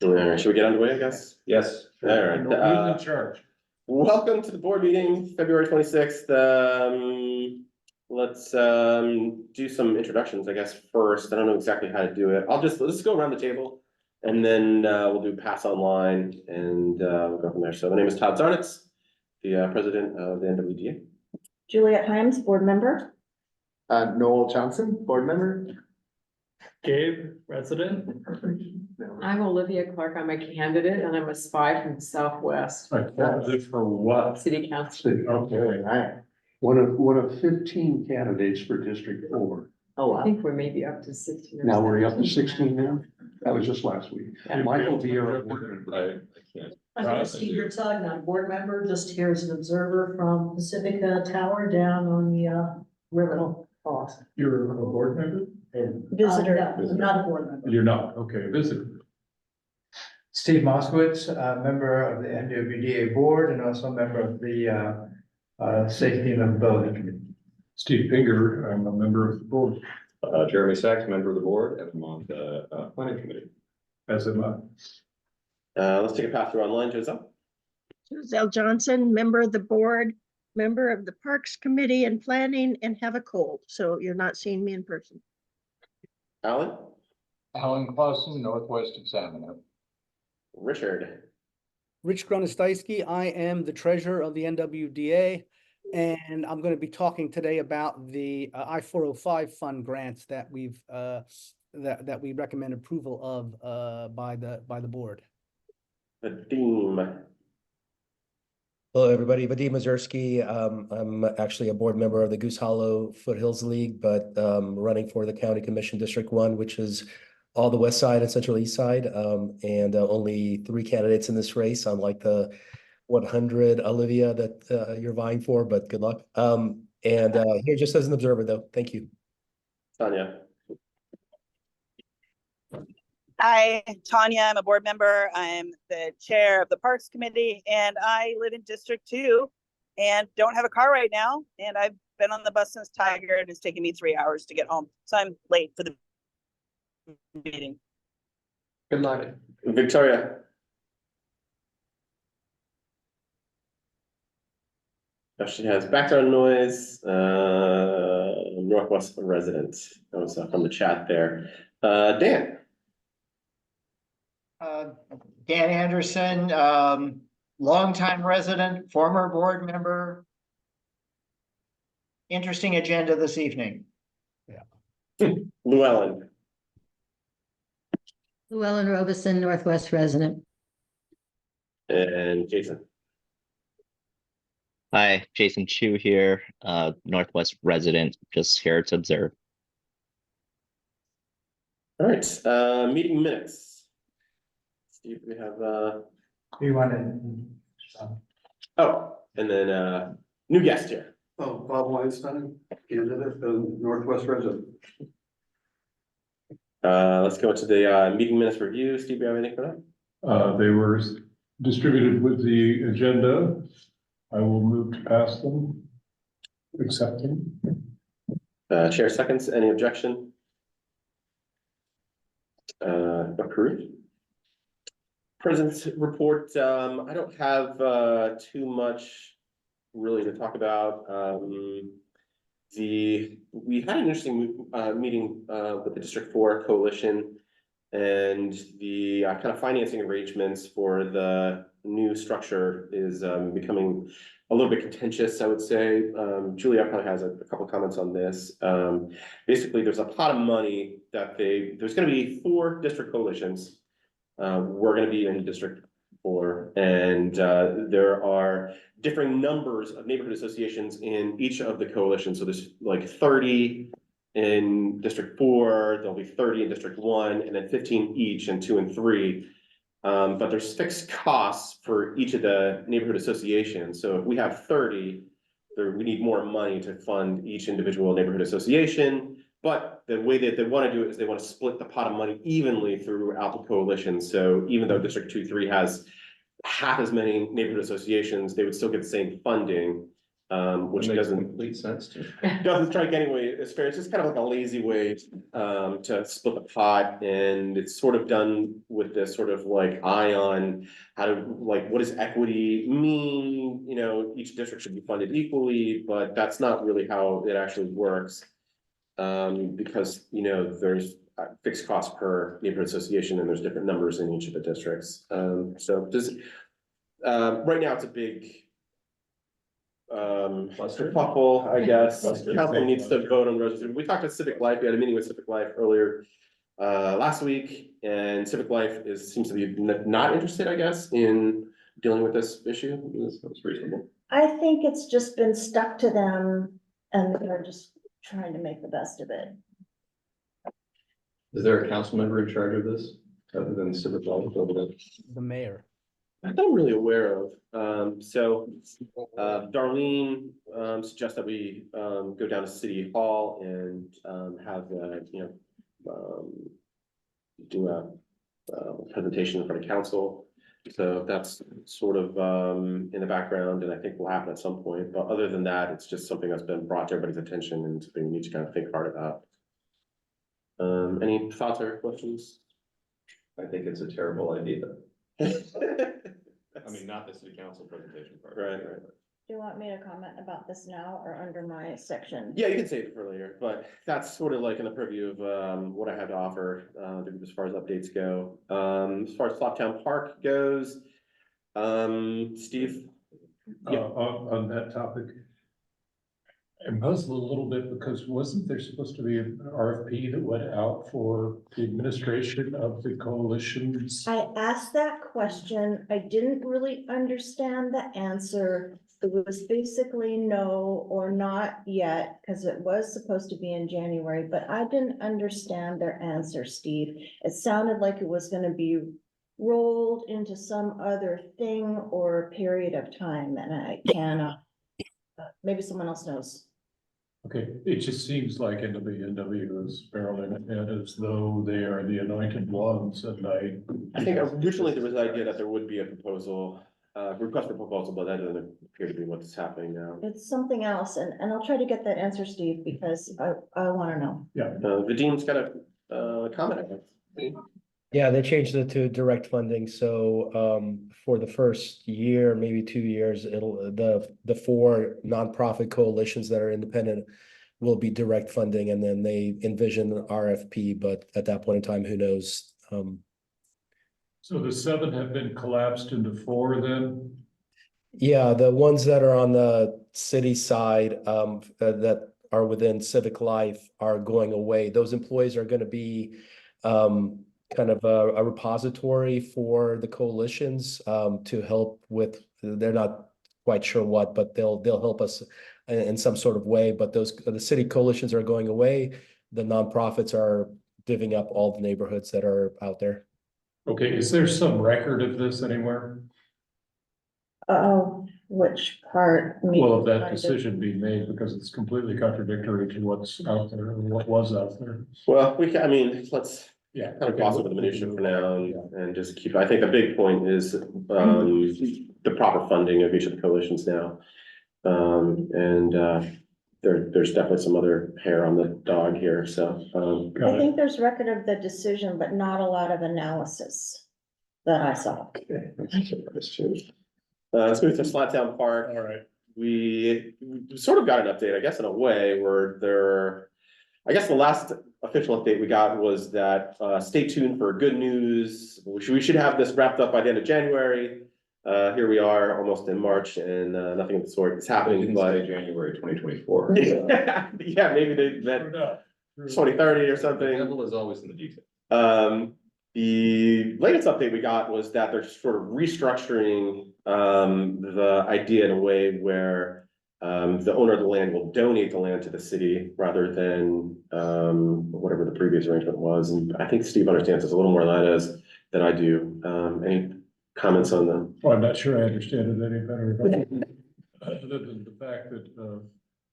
All right, should we get underway, I guess? Yes. All right. Who's in charge? Welcome to the board meeting, February 26th. Let's do some introductions, I guess, first. I don't know exactly how to do it. Let's go around the table and then we'll do pass online and we'll go from there. So my name is Todd Zarnitz, the president of the NWDA. Juliet Hyams, board member. Noel Johnson, board member. Gabe, resident. I'm Olivia Clark. I'm a candidate and I'm a spy from the Southwest Candidate for what? City Council. Okay. Right. One of 15 candidates for District 4. Oh, I think we're maybe up to 16. or Now we're up to 17. 16 now? That was just last week. Yeah. Michael Vieira. I can't. I'm Steve Tug, not a board member, just here as an observer from Pacifica Tower down on the river. Awesome. You're a board member? Visitor. No, not a board member. You're not, okay, visitor. Steve Moskowitz, member of the NWDA board and also a member of the Safety and Mobility Committee. Steve Finger, I'm a member of the board, Jeremy Sachs, member of the board, and I'm on the planning committee. as am I. Let's take a pass through online, Joseph. Giselle Johnson, member of the board, member of the Parks Committee and Planning, and have a cold, so you're not seeing me in person. Alan, Alan Clausen, Northwest Examiner. Richard, Rich Gronostajski. I am the treasurer of the NWDA, and I'm going to be talking today about the I-405 fund grants that we've that we recommend approval of by the board. Vadim, Hello, everybody. Vadim Mazursky. I'm actually a board member of the Goose Hollow Foothills League, but running for the County Commission District 1, which is all the west side and central east side, and only 3 candidates in this race, unlike the 100 Olivia that you're vying for, but good luck. And here just as an observer, though. Thank you. Tanya, Hi, Tanya. I'm a board member. I'm the chair of the Parks Committee, and I live in District 2 and don't have a car right now. And I've been on the bus since Tiger, and it's taken me 3 hours to get home. So I'm late for the meeting. Good luck. Victoria. Oh, she has background noise, Northwest resident. That was from the chat there. Dan. Dan Anderson, longtime resident, former board member. Interesting agenda this evening. Llewellyn. Llewellyn Robeson, Northwest resident. And Jason. Hi, Jason Chu here, Northwest resident, just here to observe. All right, meeting minutes. Steve, we have You want to? oh, and then new guest here. Oh, Bob Weinstein, candidate, Northwest resident. Let's go to the meeting minutes review. Steve, you have anything for that? They were distributed with the agenda. I will move to pass them. Accept them. Chair seconds, any objection? Approved. President's report, I don't have too much really to talk about. We had an interesting meeting with the District 4 coalition and the kind of financing arrangements for the new structure is becoming a little bit contentious, I would say. Julia probably has a couple comments on this. Basically, there's a pot of money that there's going to be 4 district coalitions. We're going to be in District 4, and there are differing numbers of neighborhood associations in each of the coalitions. So there's like 30 in District 4, there'll be 30 in District 1, and then 15 each in 2 and 3. But there's fixed costs for each of the neighborhood associations. So if we have 30, we need more money to fund each individual neighborhood association. But the way that they want to do it is they want to split the pot of money evenly throughout the coalition. So even though District 2-3 has half as many neighborhood associations, they would still get the same funding. which That makes doesn't complete sense to me. doesn't strike anyway as fair. It's just kind of like a lazy way to split the pot, and it's sort of done with this sort of like eye on how to, like, what does equity mean? You know, each district should be funded equally, but that's not really how it actually works. Because, you know, there's fixed cost per neighborhood association, and there's different numbers in each of the districts. So just right now it's a big kerfuffle, I guess. Council needs to vote on the resolution. We talked to Civic Life. We had a meeting with Civic Life earlier last week, and Civic Life seems to be not interested, I guess, in dealing with this issue. That's reasonable. I think it's just been stuck to them and they're just trying to make the best of it. Is there a council member in charge of this, other than Civic Life? The mayor. I'm not really aware of. So Darlene suggests that we go down to City Hall and have do a presentation in front of council. So that's sort of in the background, and I think will happen at some point. But other than that, it's just something that's been brought to everybody's attention and something we need to kind of think hard about. Any thoughts or questions? I think it's a terrible idea. I mean, not the city council presentation part. Right. Do you want me to comment about this now or under my section? Yeah, you can save it for later, but that's sort of like in the purview of what I have to offer as far as updates go. As far as Slabtown Park goes, Steve? On that topic, I'm puzzled a little bit because wasn't there supposed to be an RFP that went out for the administration of the coalitions? I asked that question. I didn't really understand the answer. It was basically no or not yet, because it was supposed to be in January, but I didn't understand their answer, Steve. It sounded like it was gonna be rolled into some other thing or period of time, and I cannot. Maybe someone else knows. Okay, it just seems like NWDA is barreling ahead as though they are the anointed ones, and I think originally there was the idea that there would be a proposal, request for proposal, but that doesn't appear to be what's happening now. It's something else, and I'll try to get that answer, Steve, because I wanna know. Yeah. Vadim's got a comment, I think. Yeah, they changed it to direct funding, so for the first year, maybe 2 years, it'll the 4 nonprofit coalitions that are independent will be direct funding, and then they envision an RFP, but at that point in time, who knows? so the 7 have been collapsed into 4 then? Yeah, the ones that are on the city side that are within Civic Life are going away. Those employees are going to be kind of a repository for the coalitions to help with, they're not quite sure what, but they'll help us in some sort of way. But the city coalitions are going away. The nonprofits are divvying up all the neighborhoods that are out there. Okay, is there some record of this anywhere? Oh, which part? Well, of that decision being made, because it's completely contradictory to what's out there, and what was out there. Well, I mean, let's Yeah. kind of gloss over the minutia for now and just keep, I think the big point is the proper funding of each of the coalitions now. There's definitely some other hair on the dog here, so. I think there's record of the decision, but not a lot of analysis that I saw. Okay, let's move to Slabtown Park. All right. We sort of got an update, I guess, in a way where I guess the last official update we got was that stay tuned for good news. We should have this wrapped up by the end of January. Here we are almost in March, and nothing of the sort is happening, but January 2024. yeah, maybe they meant 2030 or something. The devil is always in the detail. The latest update we got was that they're sort of restructuring the idea in a way where the owner of the land will donate the land to the city rather than whatever the previous arrangement was. And I think Steve understands this a little more than I do. Any comments on them? Well, I'm not sure I understand it any better. Other than the fact that the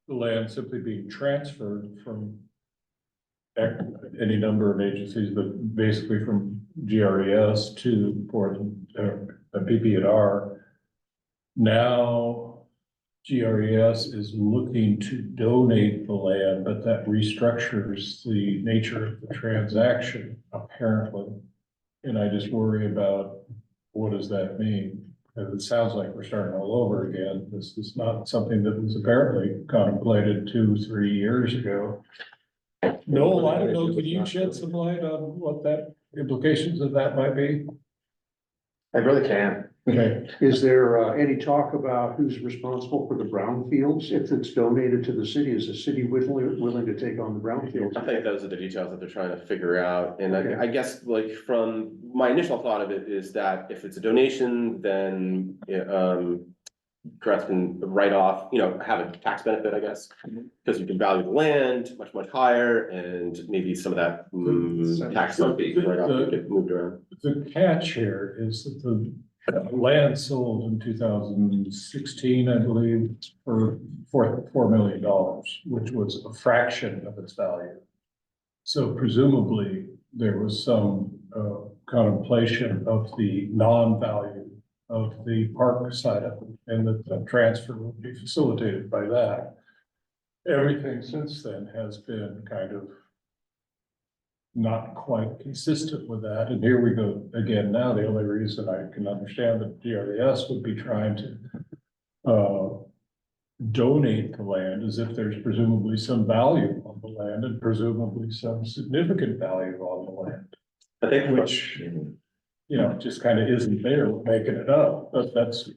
land simply being transferred from any number of agencies, but basically from GRES to Portland, PP&R. Now GRES is looking to donate the land, but that restructures the nature of the transaction, apparently. And I just worry about, what does that mean? And it sounds like we're starting all over again. This is not something that was apparently contemplated 2-3 years ago. Noel, I don't know, can you shed some light on what that implications of that might be? I really can. Okay. Is there any talk about who's responsible for the brownfields? If it's donated to the city, is the city willing to take on the brownfields? I think those are the details that they're trying to figure out, and Okay. I guess like from my initial thought of it is that if it's a donation, then Correct can write off, have a tax benefit, I guess, because you can value the land much, much higher, and maybe some of that tax might be right off, you get moved around. The catch here is that the land sold in 2016, I believe, for $4 million, which was a fraction of its value. So presumably there was some contemplation of the non-value of the park side of it, and that the transfer will be facilitated by that. Everything since then has been kind of not quite consistent with that, and here we go again now. The only reason I can understand that GRES would be trying to donate the land is if there's presumably some value on the land, and presumably some significant value on the land. I think which, just kind of isn't there, we're making it up, but that's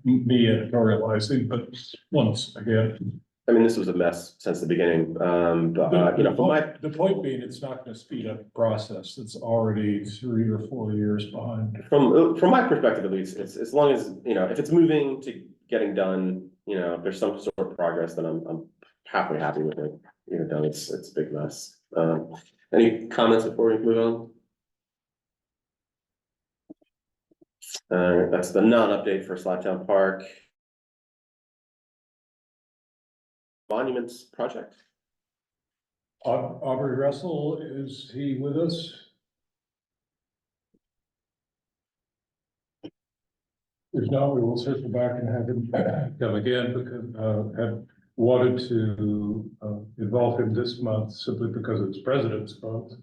me editorializing, but once again. I mean, this was a mess since the beginning, The point being, it's not gonna speed up the process that's already 3 or 4 years behind. from my perspective, at least, it's as long as, if it's moving to getting done, if there's some sort of progress, then I'm halfway happy with it. Done, it's a big mess. Any comments before we move on? That's the non-update for Slabtown Park. Monuments project. Aubrey Russell, is he with us? If not, we will circle back and have him come again, because have wanted to involve him this month simply because it's President's Month.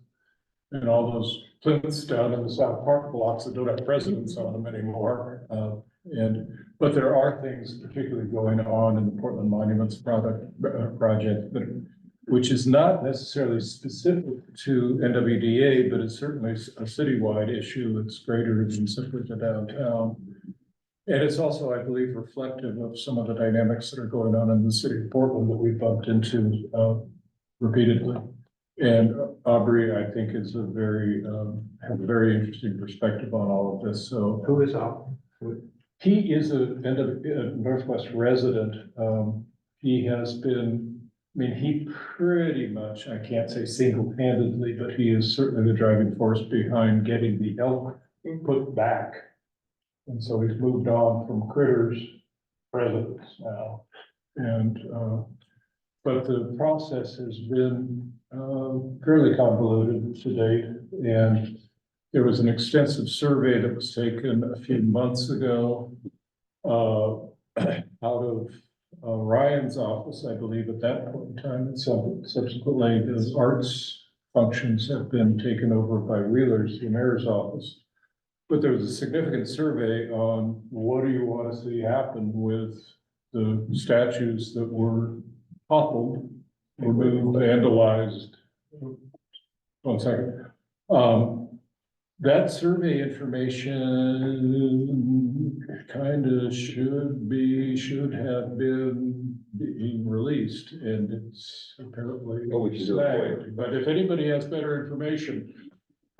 And all those plinths down in the South Park blocks that don't have presidents on them anymore. But there are things particularly going on in the Portland Monuments project, which is not necessarily specific to NWDA, but it's certainly a citywide issue. It's greater than simply the downtown. And it's also, I believe, reflective of some of the dynamics that are going on in the city of Portland that we bumped into repeatedly. And Aubrey, I think, is have a very interesting perspective on all of this. So Who is Aubrey? He is a Northwest resident. He has been, he pretty much, I can't say single-handedly, but he is certainly the driving force behind getting the elk put back. And so he's moved on from critters residents now. And, but the process has been fairly convoluted to date. And there was an extensive survey that was taken a few months ago out of Ryan's office, I believe, at that point in time. And subsequently, his arts functions have been taken over by Wheeler's, the mayor's office. But there was a significant survey on what do you want to see happen with the statues that were toppled, removed, vandalized. 1 second. That survey information kind of should have been being released, and it's apparently snagged. But if anybody has better information.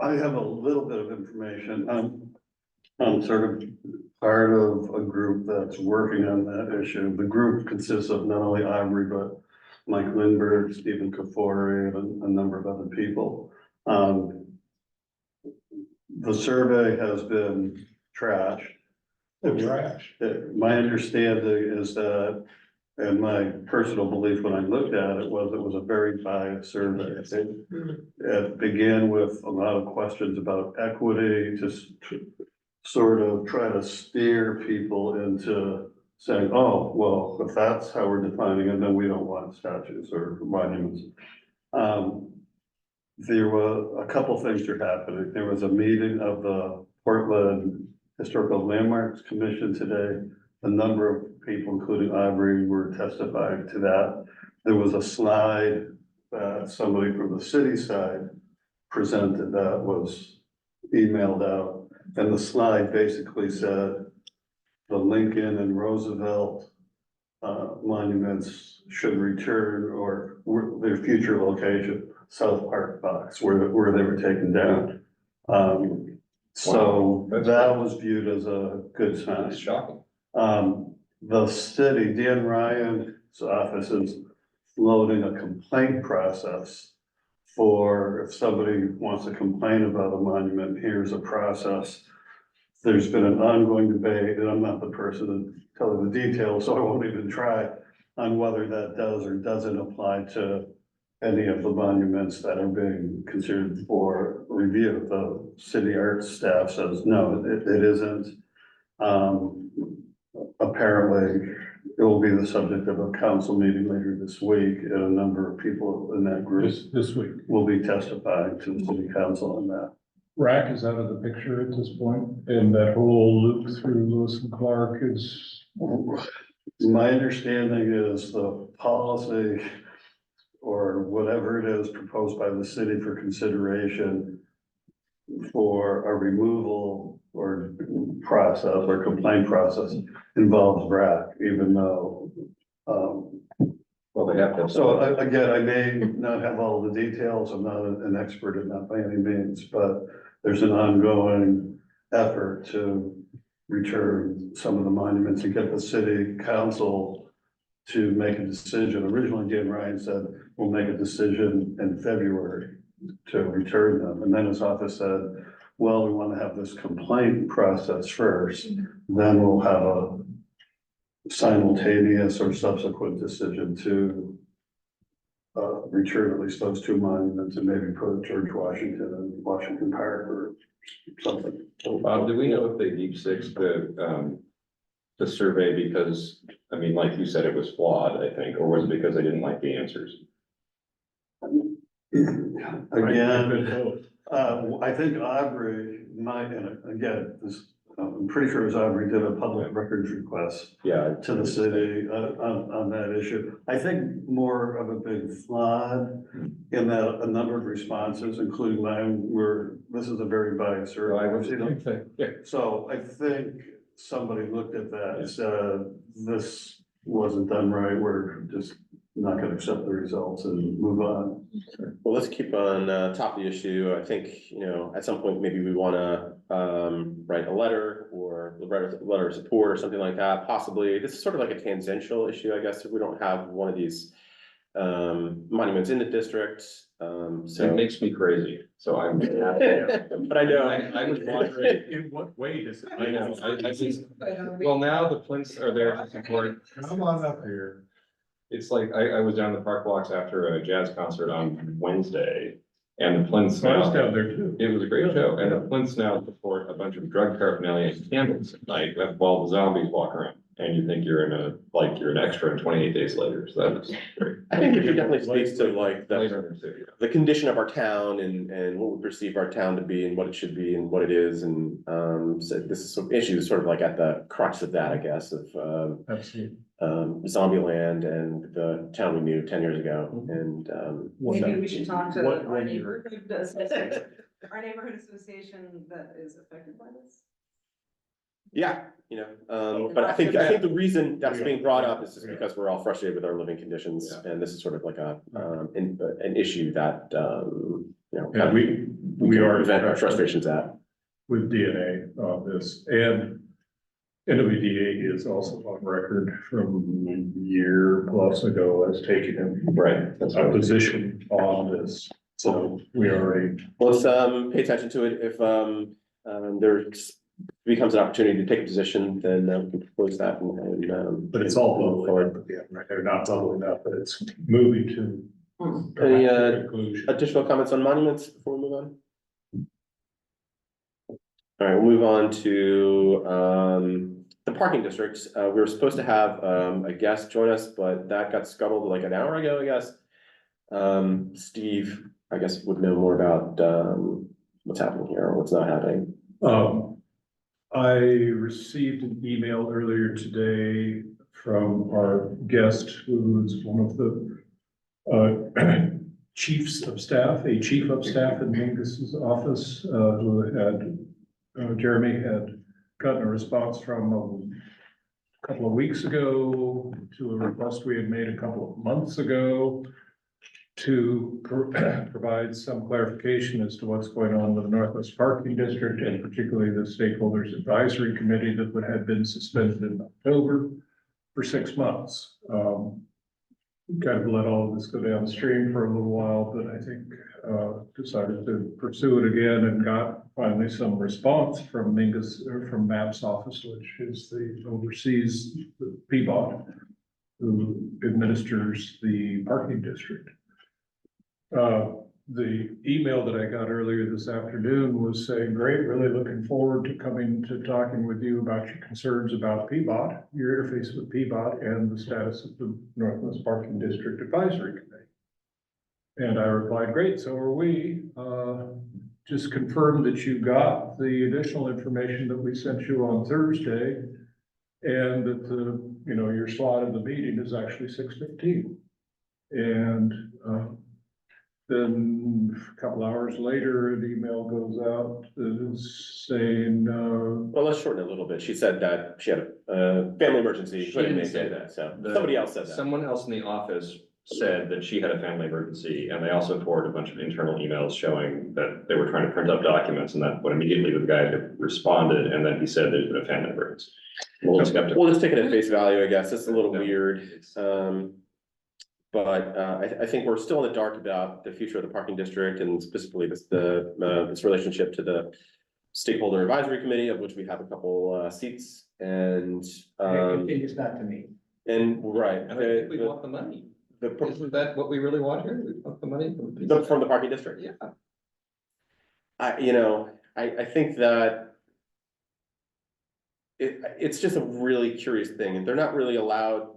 I have a little bit of information. I'm sort of part of a group that's working on that issue. The group consists of not only Aubrey, but Mike Lindbergh, Stephen Kafori, and a number of other people. The survey has been trashed. My understanding is that, and my personal belief when I looked at it was a very biased survey. I think it began with a lot of questions about equity, just to sort of try to steer people into saying, oh, well, if that's how we're defining it, then we don't want statues or monuments. There were a couple things that are happening. There was a meeting of the Portland Historical Landmarks Commission today. A number of people, including Aubrey, were testifying to that. There was a slide that somebody from the city side presented that was emailed out. And the slide basically said the Lincoln and Roosevelt monuments should return, or their future location, South Park box, where they were taken down. So that was viewed as a good sign. It's shocking. The city, Dan Ryan's office is loading a complaint process for if somebody wants to complain about a monument, here's a process. There's been an ongoing debate, and I'm not the person to tell you the details, so I won't even try, on whether that does or doesn't apply to any of the monuments that are being considered for review. The city arts staff says, no, it isn't. Apparently, it will be the subject of a council meeting later this week, and a number of people in that group This week. will be testifying to the city council on that. RAC is out of the picture at this point, and that whole loop through Lewis and Clark is. My understanding is the policy or whatever it is proposed by the city for consideration for a removal or process or complaint process involves RAC, even though, Well, they have to. so again, I may not have all the details. I'm not an expert in that by any means, but there's an ongoing effort to return some of the monuments and get the city council to make a decision. Originally, Dan Ryan said, we'll make a decision in February to return them. And then his office said, well, we want to have this complaint process first, then we'll have a simultaneous or subsequent decision to return at least those two monuments and maybe put George Washington and Washington Park or something. Bob, do we know if they deep sixed the survey because, I mean, like you said, it was flawed, I think, or was it because they didn't like the answers? Again, I think Aubrey might, and again, this, I'm pretty sure it was Aubrey did a public records request to the city on that issue. I think more of a big flawed in that a number of responses, including mine, were, this is a very biased survey. So I think somebody looked at that and said, this wasn't done right, we're just not gonna accept the results and move on. Well, let's keep on top of the issue. I think, at some point, maybe we wanna write a letter or write a letter of support or something like that, possibly. This is sort of like a tangential issue, I guess, if we don't have one of these monuments in the district. So It makes me crazy, so I'm. But I know. I was wondering. In what way does it? I know, I just, well, now the Flints are there to support. Come on up here. It's like, I was down the park blocks after a jazz concert on Wednesday, and the Flints I was now, down there too. it was a great show, and the Flints now support a bunch of drug paraphernalia and candles at night, while the zombies walk around. And you think you're you're an extra, and 28 days later, so that was great. I think it definitely speaks to like Later in the city. the condition of our town and what we perceive our town to be and what it should be and what it is. And so this is some issues sort of like at the crux of that, I guess, of Absolutely. Zombieland and the town we knew 10 years ago. And Maybe we should talk to What- our neighborhood association, our neighborhood association that is affected by this. yeah, but I think the reason that's being brought up is just because we're all frustrated with our living conditions. And this is sort of like an issue that, And we are vent our frustrations at. with DNA on this, and NWDA is also on record from a year plus ago as taking a position on this. So we already. Let's pay attention to it. If there becomes an opportunity to take a position, then we can propose that and But it's all bubbling, right, they're not bubbling up, but it's moving to. Any conclusion. additional comments on monuments before we move on? All right, we'll move on to the parking district, we were supposed to have, a guest join us, but that got scuttled like an hour ago, I guess. Steve, I guess, would know more about, what's happening here or what's not happening. I received an email earlier today from our guest, who is one of the chiefs of staff, a chief of staff in Mingus's office, who had, Jeremy had gotten a response from a couple of weeks ago to a request we had made a couple of months ago to provide some clarification as to what's going on with the Northwest Parking District, and particularly the Stakeholders Advisory Committee that had been suspended in October for 6 months. Kind of let all of this go downstream for a little while, but I think decided to pursue it again and got finally some response from Mingus, or from MAP's office, which is the oversees the PBOT, who administers the parking district. The email that I got earlier this afternoon was saying, great, really looking forward to coming to talking with you about your concerns about PBOT, your interface with PBOT, and the status of the Northwest Parking District Advisory Committee. And I replied, great, so are we. Just confirm that you got the additional information that we sent you on Thursday, and that the, your slot in the meeting is actually 6:15. And then a couple hours later, an email goes out saying, Well, let's shorten it a little bit. She said that she had a family emergency. She didn't say that, so somebody else said that. Someone else in the office said that she had a family emergency, and they also forwarded a bunch of internal emails showing that they were trying to print up documents, and that what immediately the guy had responded, and then he said there's been a family emergency. I'm a little skeptical. We'll just take it at face value, I guess. It's a little weird. But I think we're still in the dark about the future of the parking district, and specifically this relationship to the Stakeholder Advisory Committee, of which we have a couple seats, and It's not to me. and right. And I think we want the money. Isn't that what we really want here? We want the money From the parking district? Yeah. I think that it's just a really curious thing, and they're not really allowed.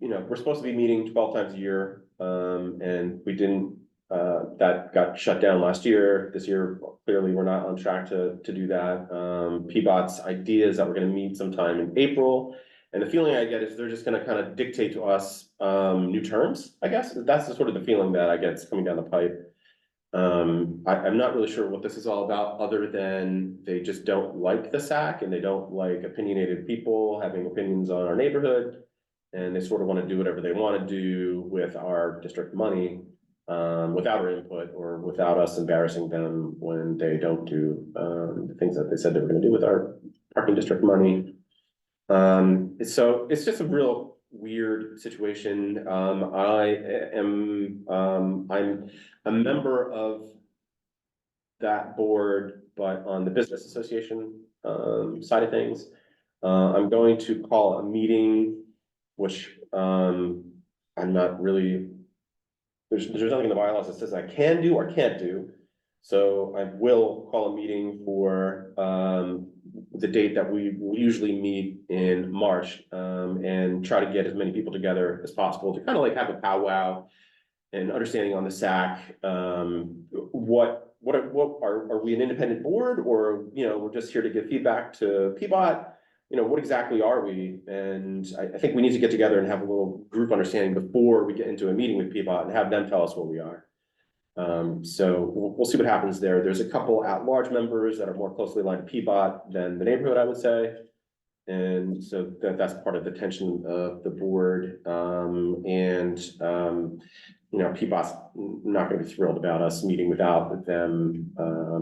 We're supposed to be meeting 12 times a year, and we didn't, that got shut down last year. This year, clearly, we're not on track to do that. PBOT's idea is that we're gonna meet sometime in April, and the feeling I get is they're just gonna kind of dictate to us, new terms, I guess. That's the sort of the feeling that I get is coming down the pipe. I'm not really sure what this is all about, other than they just don't like the SAC, and they don't like opinionated people having opinions on our neighborhood. And they sort of want to do whatever they want to do with our district money, without our input or without us embarrassing them when they don't do the things that they said they were going to do with our parking district money. So it's just a real weird situation. I'm a member of that board, but on the business association side of things. I'm going to call a meeting, which I'm not really, there's nothing in the bylaws that says I can do or can't do. So I will call a meeting for the date that we usually meet in March, and try to get as many people together as possible to kind of like have a powwow and understanding on the SAC. What are we an independent board, or we're just here to give feedback to PBOT? What exactly are we? And I think we need to get together and have a little group understanding before we get into a meeting with PBOT and have them tell us what we are. So we'll see what happens there. There's a couple at-large members that are more closely aligned to PBOT than the neighborhood, I would say. And so that's part of the tension of the board. PBOT's not going to be thrilled about us meeting without them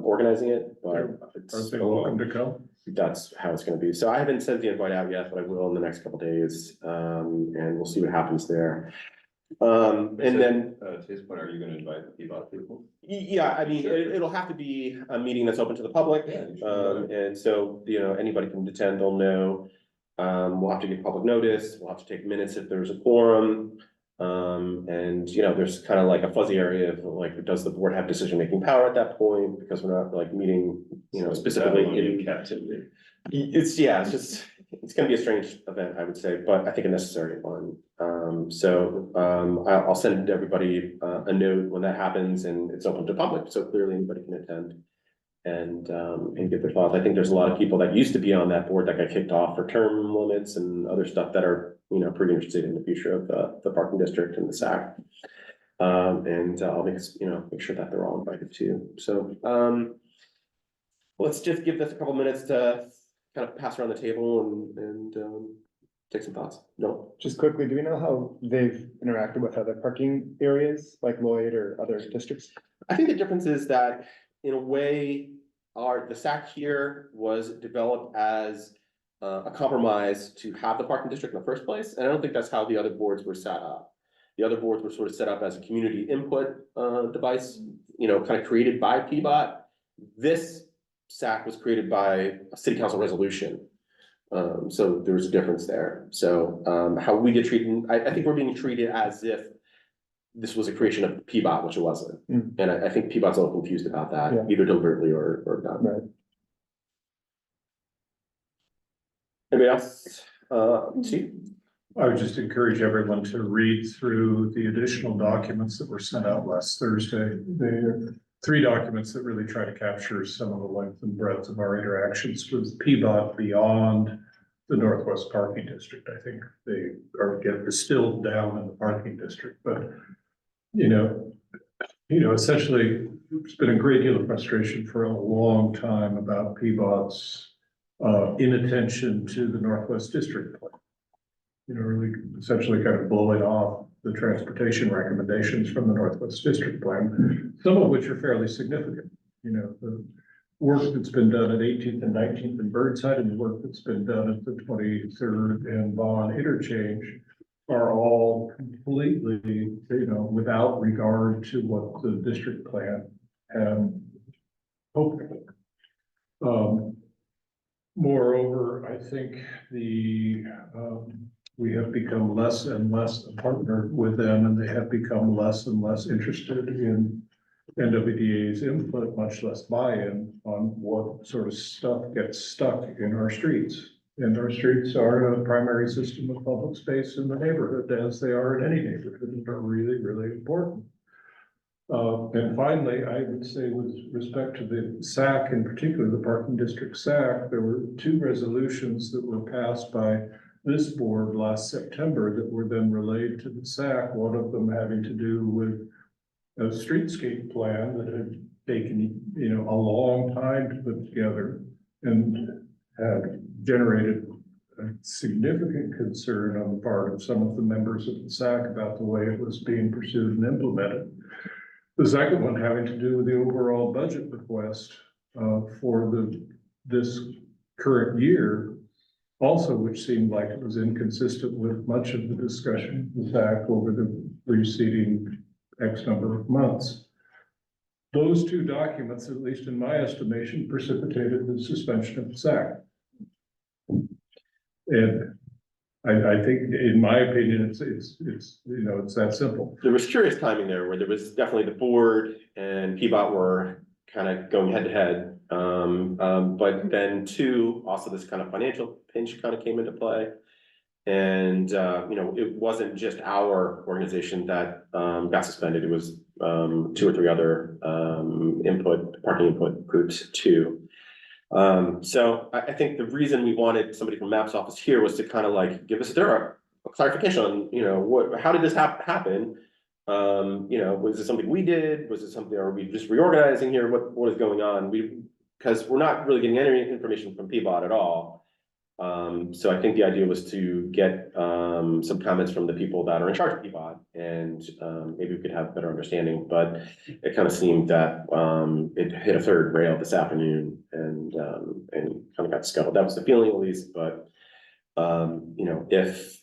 organizing it, but Are they welcome to come? That's how it's going to be. So I haven't sent the invite out yet, but I will in the next couple of days, and we'll see what happens there. And then to his point, are you going to invite the PBOT people? Yeah, I mean, it'll have to be a meeting that's open to the public, and so anybody can attend. They'll know. We'll have to give public notice. We'll have to take minutes if there's a quorum. And there's kind of like a fuzzy area of like, does the board have decision-making power at that point? Because we're not like meeting, specifically in captivity. It's just it's gonna be a strange event, I would say, but I think a necessary one. I'll send everybody a note when that happens, and it's open to public, so clearly anybody can attend. And give their thoughts. I think there's a lot of people that used to be on that board that got kicked off for term limits and other stuff that are, pretty interested in the future of the parking district and the SAC. I'll make sure that they're all invited too. So let's just give this a couple minutes to kind of pass around the table and take some thoughts. No, Just quickly, do we know how they've interacted with other parking areas like Lloyd or other districts? I think the difference is that in a way, the SAC here was developed as a compromise to have the parking district in the first place. And I don't think that's how the other boards were set up. The other boards were sort of set up as a community input device, kind of created by PBOT. This SAC was created by a city council resolution. So there's a difference there. So how we get treated, I think we're being treated as if this was a creation of PBOT, which it wasn't. And I think PBOT's a little confused about that, either deliberately or not. Right. Anybody else? Chief? I would just encourage everyone to read through the additional documents that were sent out last Thursday. There are 3 documents that really try to capture some of the length and breadth of our interactions with PBOT beyond the Northwest Parking District. I think they get distilled down in the parking district, but essentially, there's been a great deal of frustration for a long time about PBOT's inattention to the Northwest District plan. Really essentially kind of blowing off the transportation recommendations from the Northwest District plan, some of which are fairly significant. The work that's been done at 18th and 19th and Burnside and the work that's been done at the 23rd and Vaughn interchange are all completely, without regard to what the district plan had hoped for. Moreover, I think we have become less and less a partner with them, and they have become less and less interested in NWDA's input, much less buy-in on what sort of stuff gets stuck in our streets. And our streets are a primary system of public space in the neighborhood, as they are in any neighborhood, and are really, really important. And finally, I would say with respect to the SAC, in particular, the Parking District SAC, there were 2 resolutions that were passed by this board last September that were then relayed to the SAC, one of them having to do with a streetscape plan that had taken, a long time to put together and had generated a significant concern on the part of some of the members of the SAC about the way it was being pursued and implemented. The second one having to do with the overall budget request for this current year, also which seemed like it was inconsistent with much of the discussion in the SAC over the preceding X number of months. Those 2 documents, at least in my estimation, precipitated the suspension of the SAC. And I think, in my opinion, it's that simple. There was curious timing there where there was definitely the board and PBOT were kind of going head to head. But then 2, also this kind of financial pinch kind of came into play. And, it wasn't just our organization that got suspended. It was 2 or 3 other parking input groups too. So I think the reason we wanted somebody from MAP's office here was to kind of like give us a clarification on, how did this happen? Was it something we did? Was it something, are we just reorganizing here? What is going on? Because we're not really getting any information from PBOT at all. So I think the idea was to get some comments from the people that are in charge of PBOT, and maybe we could have a better understanding, but it kind of seemed that it hit a third rail this afternoon and kind of got scuttled. That was the feeling, at least, but if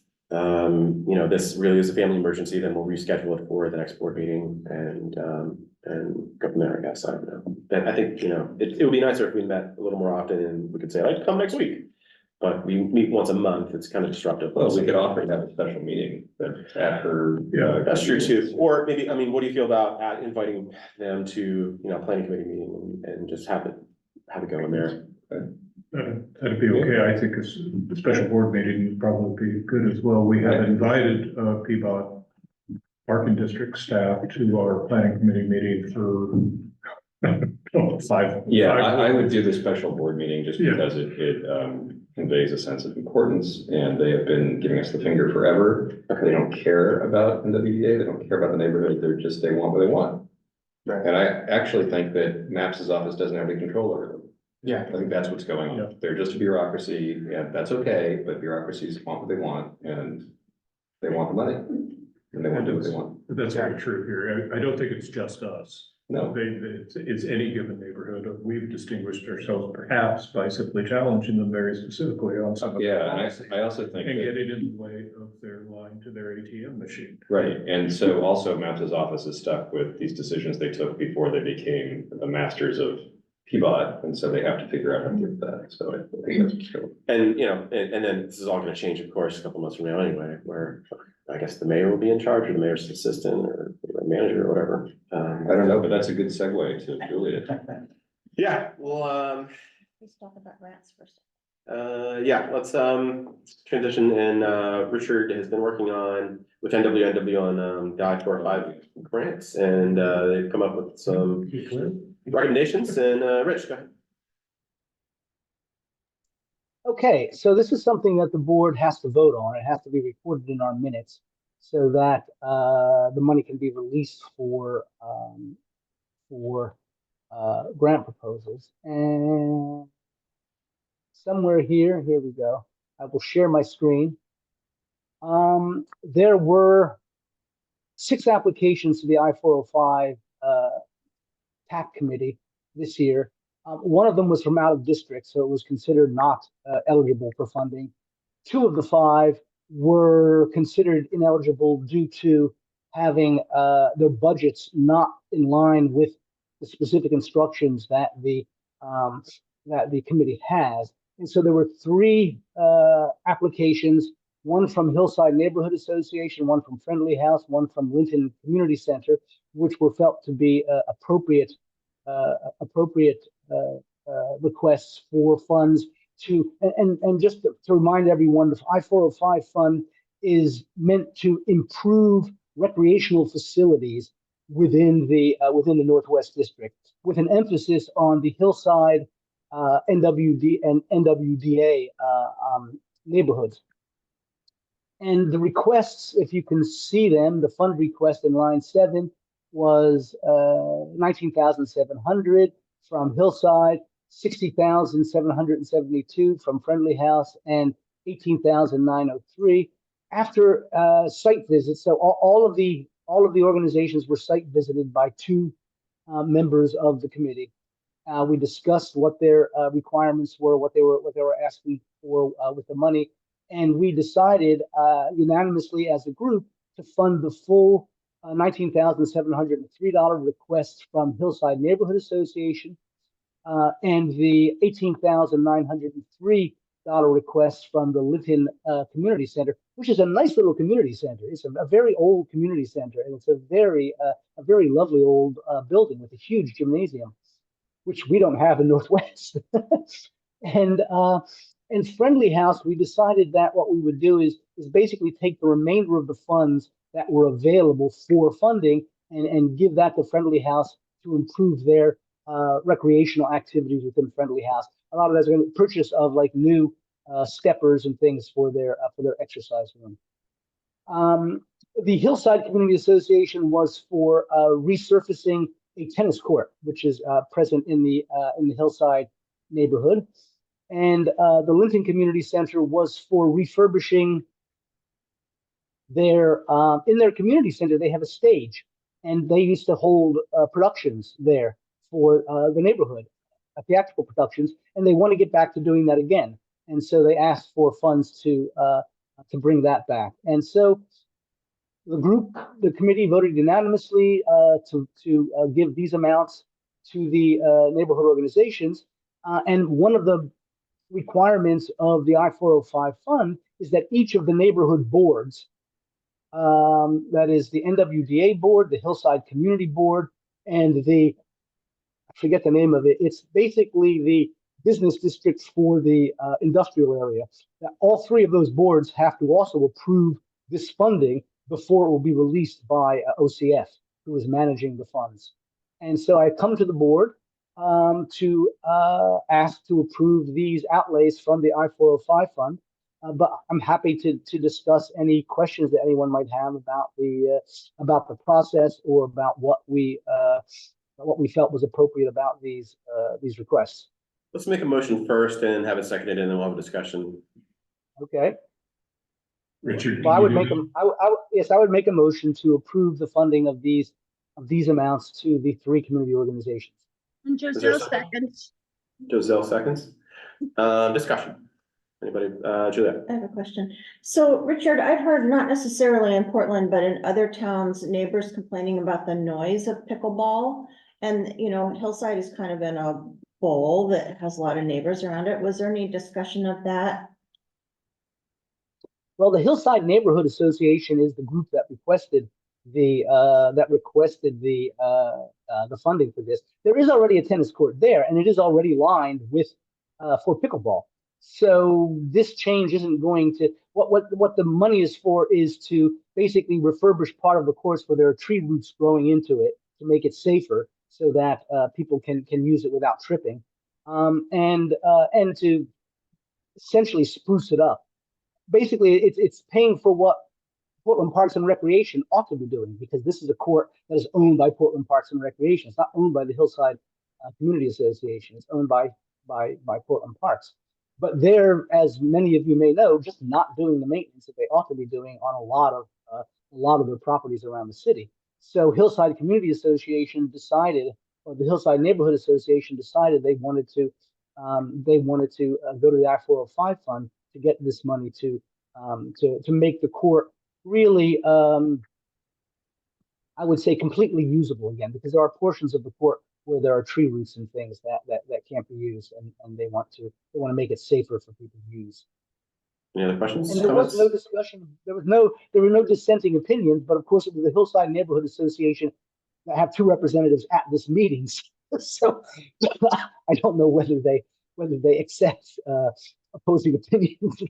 this really is a family emergency, then we'll reschedule it for the next board meeting and go from there, I guess. I don't know. I think, it would be nicer if we met a little more often and we could say, like, come next week. But we meet once a month, it's kind of disruptive. Well, we could offer to have a special meeting after. Yeah, that's true too. Or maybe, what do you feel about inviting them to, planning committee meeting and just have it go in there? That'd be okay. I think a special board meeting would probably be good as well. We have invited Peabody Parking District staff to our planning committee meeting for 5. Yeah, five I would do the special board meeting just because it conveys a sense of importance, and they have been giving us the finger forever. They don't care about NWDA, they don't care about the neighborhood, they want what they want. Right. And I actually think that Maps's office doesn't have any control over them. Yeah. I think that's what's going on. Yeah. They're just a bureaucracy, and that's okay, but bureaucracies want what they want, and they want the money, and they want to do what they want. That's very true here. I don't think it's just us. No. It's any given neighborhood. We've distinguished ourselves perhaps by simply challenging them very specifically on some of the Yeah, policy and I also think and that, getting in the way of their line to their ATM machine. right, and so also Maps's office is stuck with these decisions they took before they became the masters of Peabody, and so they have to figure out how to do that, so I think that's true. And, you know, and then this is all gonna change, of course, a couple months from now anyway, where I guess the mayor will be in charge, or the mayor's assistant, or manager, or whatever. I don't know, but that's a good segue to Juliet. Yeah, well, Let's talk about rats first. yeah, let's transition, and Richard has been working on with NWDA on the I-405 grants, and they've come up with some recommendations, and Rich, go ahead. Okay, so this is something that the board has to vote on. It has to be recorded in our minutes so that the money can be released for grant proposals. And somewhere here we go. I will share my screen. There were 6 applications to the I-405 TAC committee this year. One of them was from out of district, so it was considered not eligible for funding. 2 of the 5 were considered ineligible due to having their budgets not in line with the specific instructions that the committee has. And so there were 3 applications, one from Hillside Neighborhood Association, one from Friendly House, one from Linton Community Center, which were felt to be appropriate requests for funds to, and just to remind everyone, the I-405 fund is meant to improve recreational facilities within the Northwest District, with an emphasis on the Hillside, NWD and NWDA neighborhoods. And the requests, if you can see them, the fund request in line 7 was $19,700 from Hillside, $60,772 from Friendly House, and $18,903. After site visits, so all of the organizations were site visited by 2 members of the committee. We discussed what their requirements were, what they were asking for with the money, and we decided unanimously as a group to fund the full $19,703 request from Hillside Neighborhood Association and the $18,903 request from the Linton Community Center, which is a nice little community center. It's a very old community center, and it's a very lovely old building with a huge gymnasium, which we don't have in Northwest. And Friendly House, we decided that what we would do is basically take the remainder of the funds that were available for funding and give that to Friendly House to improve their recreational activities within Friendly House. A lot of that's going to purchase of like new steppers and things for their exercise room. The Hillside Community Association was for resurfacing a tennis court, which is present in the Hillside neighborhood. And the Linton Community Center was for refurbishing their, in their community center, they have a stage, and they used to hold productions there for the neighborhood, theatrical productions, and they want to get back to doing that again. And so they asked for funds to bring that back. And so the committee voted unanimously to give these amounts to the neighborhood organizations. And one of the requirements of the I-405 fund is that each of the neighborhood boards, that is the NWDA board, the Hillside Community Board, and I forget the name of it. It's basically business districts for the industrial area. That all three of those boards have to also approve this funding before it will be released by OCF, who is managing the funds. And so I come to the board to ask to approve these outlays from the I-405 fund. But I'm happy to discuss any questions that anyone might have about the process or about what we felt was appropriate about these requests. Let's make a motion first and have it seconded, and then we'll have a discussion. Okay. Richard, Well, I can would you make do yes, I would make a motion to approve the funding of these amounts to the three community organizations. And Is there a Giselle second? seconds. Giselle seconds. Discussion. Anybody? Juliet? I have a question. So Richard, I've heard not necessarily in Portland, but in other towns, neighbors complaining about the noise of pickleball. And, you know, Hillside is kind of in a bowl that has a lot of neighbors around it. Was there any discussion of that? Well, the Hillside Neighborhood Association is the group that requested the funding for this. There is already a tennis court there, and it is already lined with for pickleball. So this change isn't going to what the money is for is to basically refurbish part of the course where there are tree roots growing into it to make it safer, so that people can use it without tripping, and to essentially spruce it up. Basically, it's paying for what Portland Parks and Recreation ought to be doing, because this is a court that is owned by Portland Parks and Recreation. It's not owned by the Hillside Community Association. It's owned by Portland Parks. But they're, as many of you may know, just not doing the maintenance that they ought to be doing on a lot of their properties around the city. So Hillside Community Association decided, or the Hillside Neighborhood Association decided they wanted to go to the I-405 fund to get this money to make the court really, I would say, completely usable again, because there are portions of the court where there are tree roots and things that can't be used, and they want to make it safer for people to use. Any other questions? And there was no discussion. There were no dissenting opinions, but of course it was the Hillside Neighborhood Association that have two representatives at this meeting. So I don't know whether they accept opposing opinions.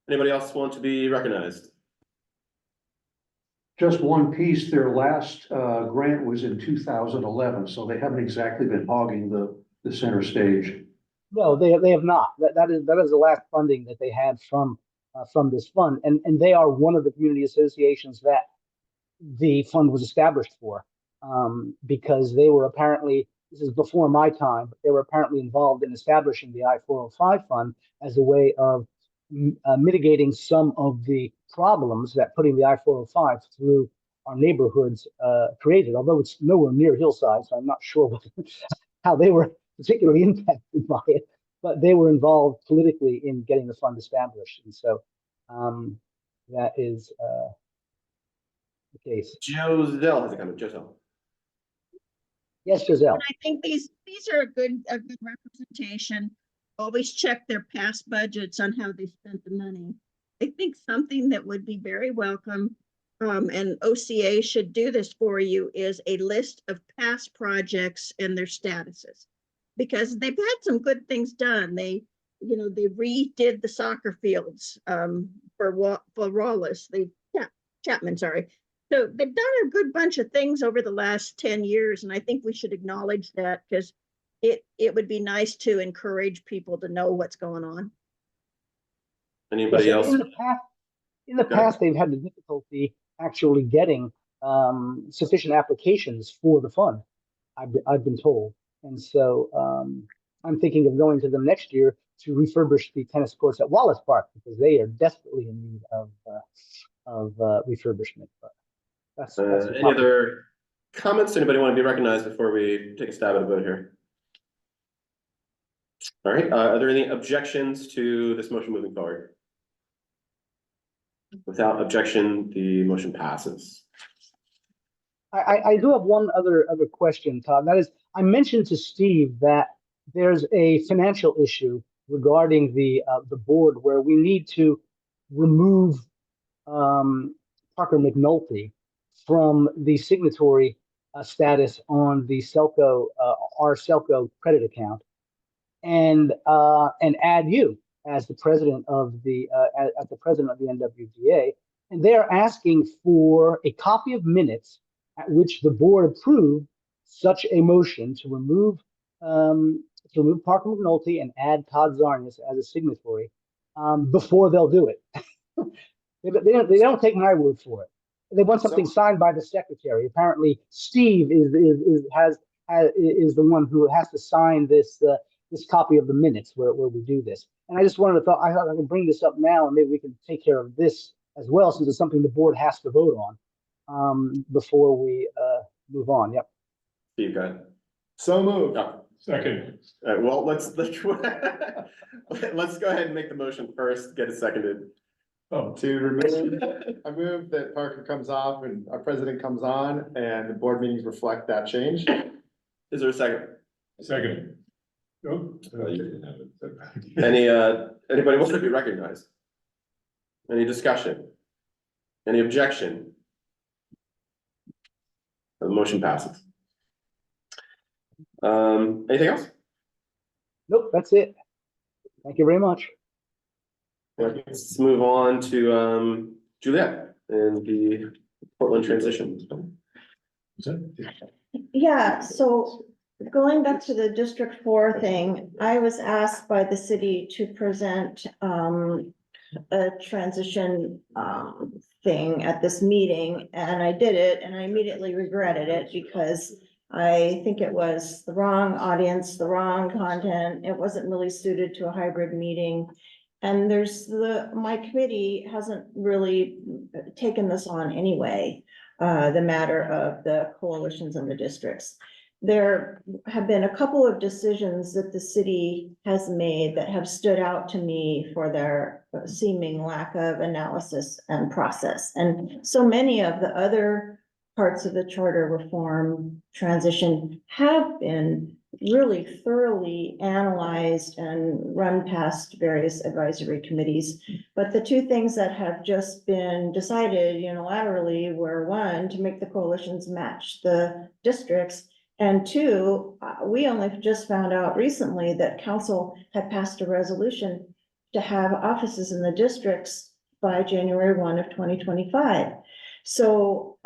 Anybody else want to be recognized? Just one piece, their last grant was in 2011, so they haven't exactly been hogging the center stage. No, they have not. That is the last funding that they had from this fund, and they are one of the community associations that the fund was established for, because they were apparently, this is before my time, but they were apparently involved in establishing the I-405 fund as a way of mitigating some of the problems that putting the I-405 through our neighborhoods created, although it's nowhere near Hillside, so I'm not sure how they were particularly impacted by it, but they were involved politically in getting the fund established. And so that is the case. Giselle has a comment. Giselle. Yes, Giselle. And I think these are a good representation. Always check their past budgets on how they spent the money. I think something that would be very welcome, and OCA should do this for you, is a list of past projects and their statuses, because they've had some good things done. They redid the soccer fields for Wallace, Chapman, sorry. So they've done a good bunch of things over the last 10 years, and I think we should acknowledge that, because it would be nice to encourage people to know what's going on. Anybody else? In the past, they've had the difficulty actually getting sufficient applications for the fund, I've been told. And so I'm thinking of going to them next year to refurbish the tennis courts at Wallace Park, because they are desperately in need of refurbishment. But that's any other comments? Anybody want to be recognized before we take a stab at a vote here? All right, are there any objections to this motion moving forward? Without objection, the motion passes. I do have one other question, Todd. That is, I mentioned to Steve that there's a financial issue regarding the board where we need to remove Parker McNulty from the signatory status on the Selco, our Selco credit account. and add you as the president of the as the president of the NWDA. And they're asking for a copy of minutes at which the board approved such a motion to remove Parker McNulty and add Todd Zarnitz as a signatory before they'll do it. They don't take my word for it. They want something signed by the secretary. Apparently, Steve is the one who has to sign this this copy of the minutes where we do this. And I just wanted to I thought I could bring this up now, and maybe we can take care of this as well, since it's something the board has to vote on before we move on. Yep. Steve, go ahead. So moved. Yeah. Second. Well, let's go ahead and make the motion first, get it seconded. Oh, To remove, I move that Parker comes off and our president comes on and the board meetings reflect that change. Is there a second? second. Oh, Anybody wants to be recognized? Any discussion? Any objection? The motion passes. Anything else? Nope, that's it. Thank you very much. Let's move on to Juliet and the Portland transition. Yeah, so going back to the District 4 thing, I was asked by the city to present a transition thing at this meeting, and I did it, and I immediately regretted it because I think it was the wrong audience, the wrong content. It wasn't really suited to a hybrid meeting. And my committee hasn't really taken this on anyway, the matter of the coalitions and the districts. There have been a couple of decisions that the city has made that have stood out to me for their seeming lack of analysis and process. And so many of the other parts of the charter reform transition have been really thoroughly analyzed and run past various advisory committees. But the two things that have just been decided unilaterally were, one, to make the coalitions match the districts, and two, we only just found out recently that council had passed a resolution to have offices in the districts by January 1 of 2025. So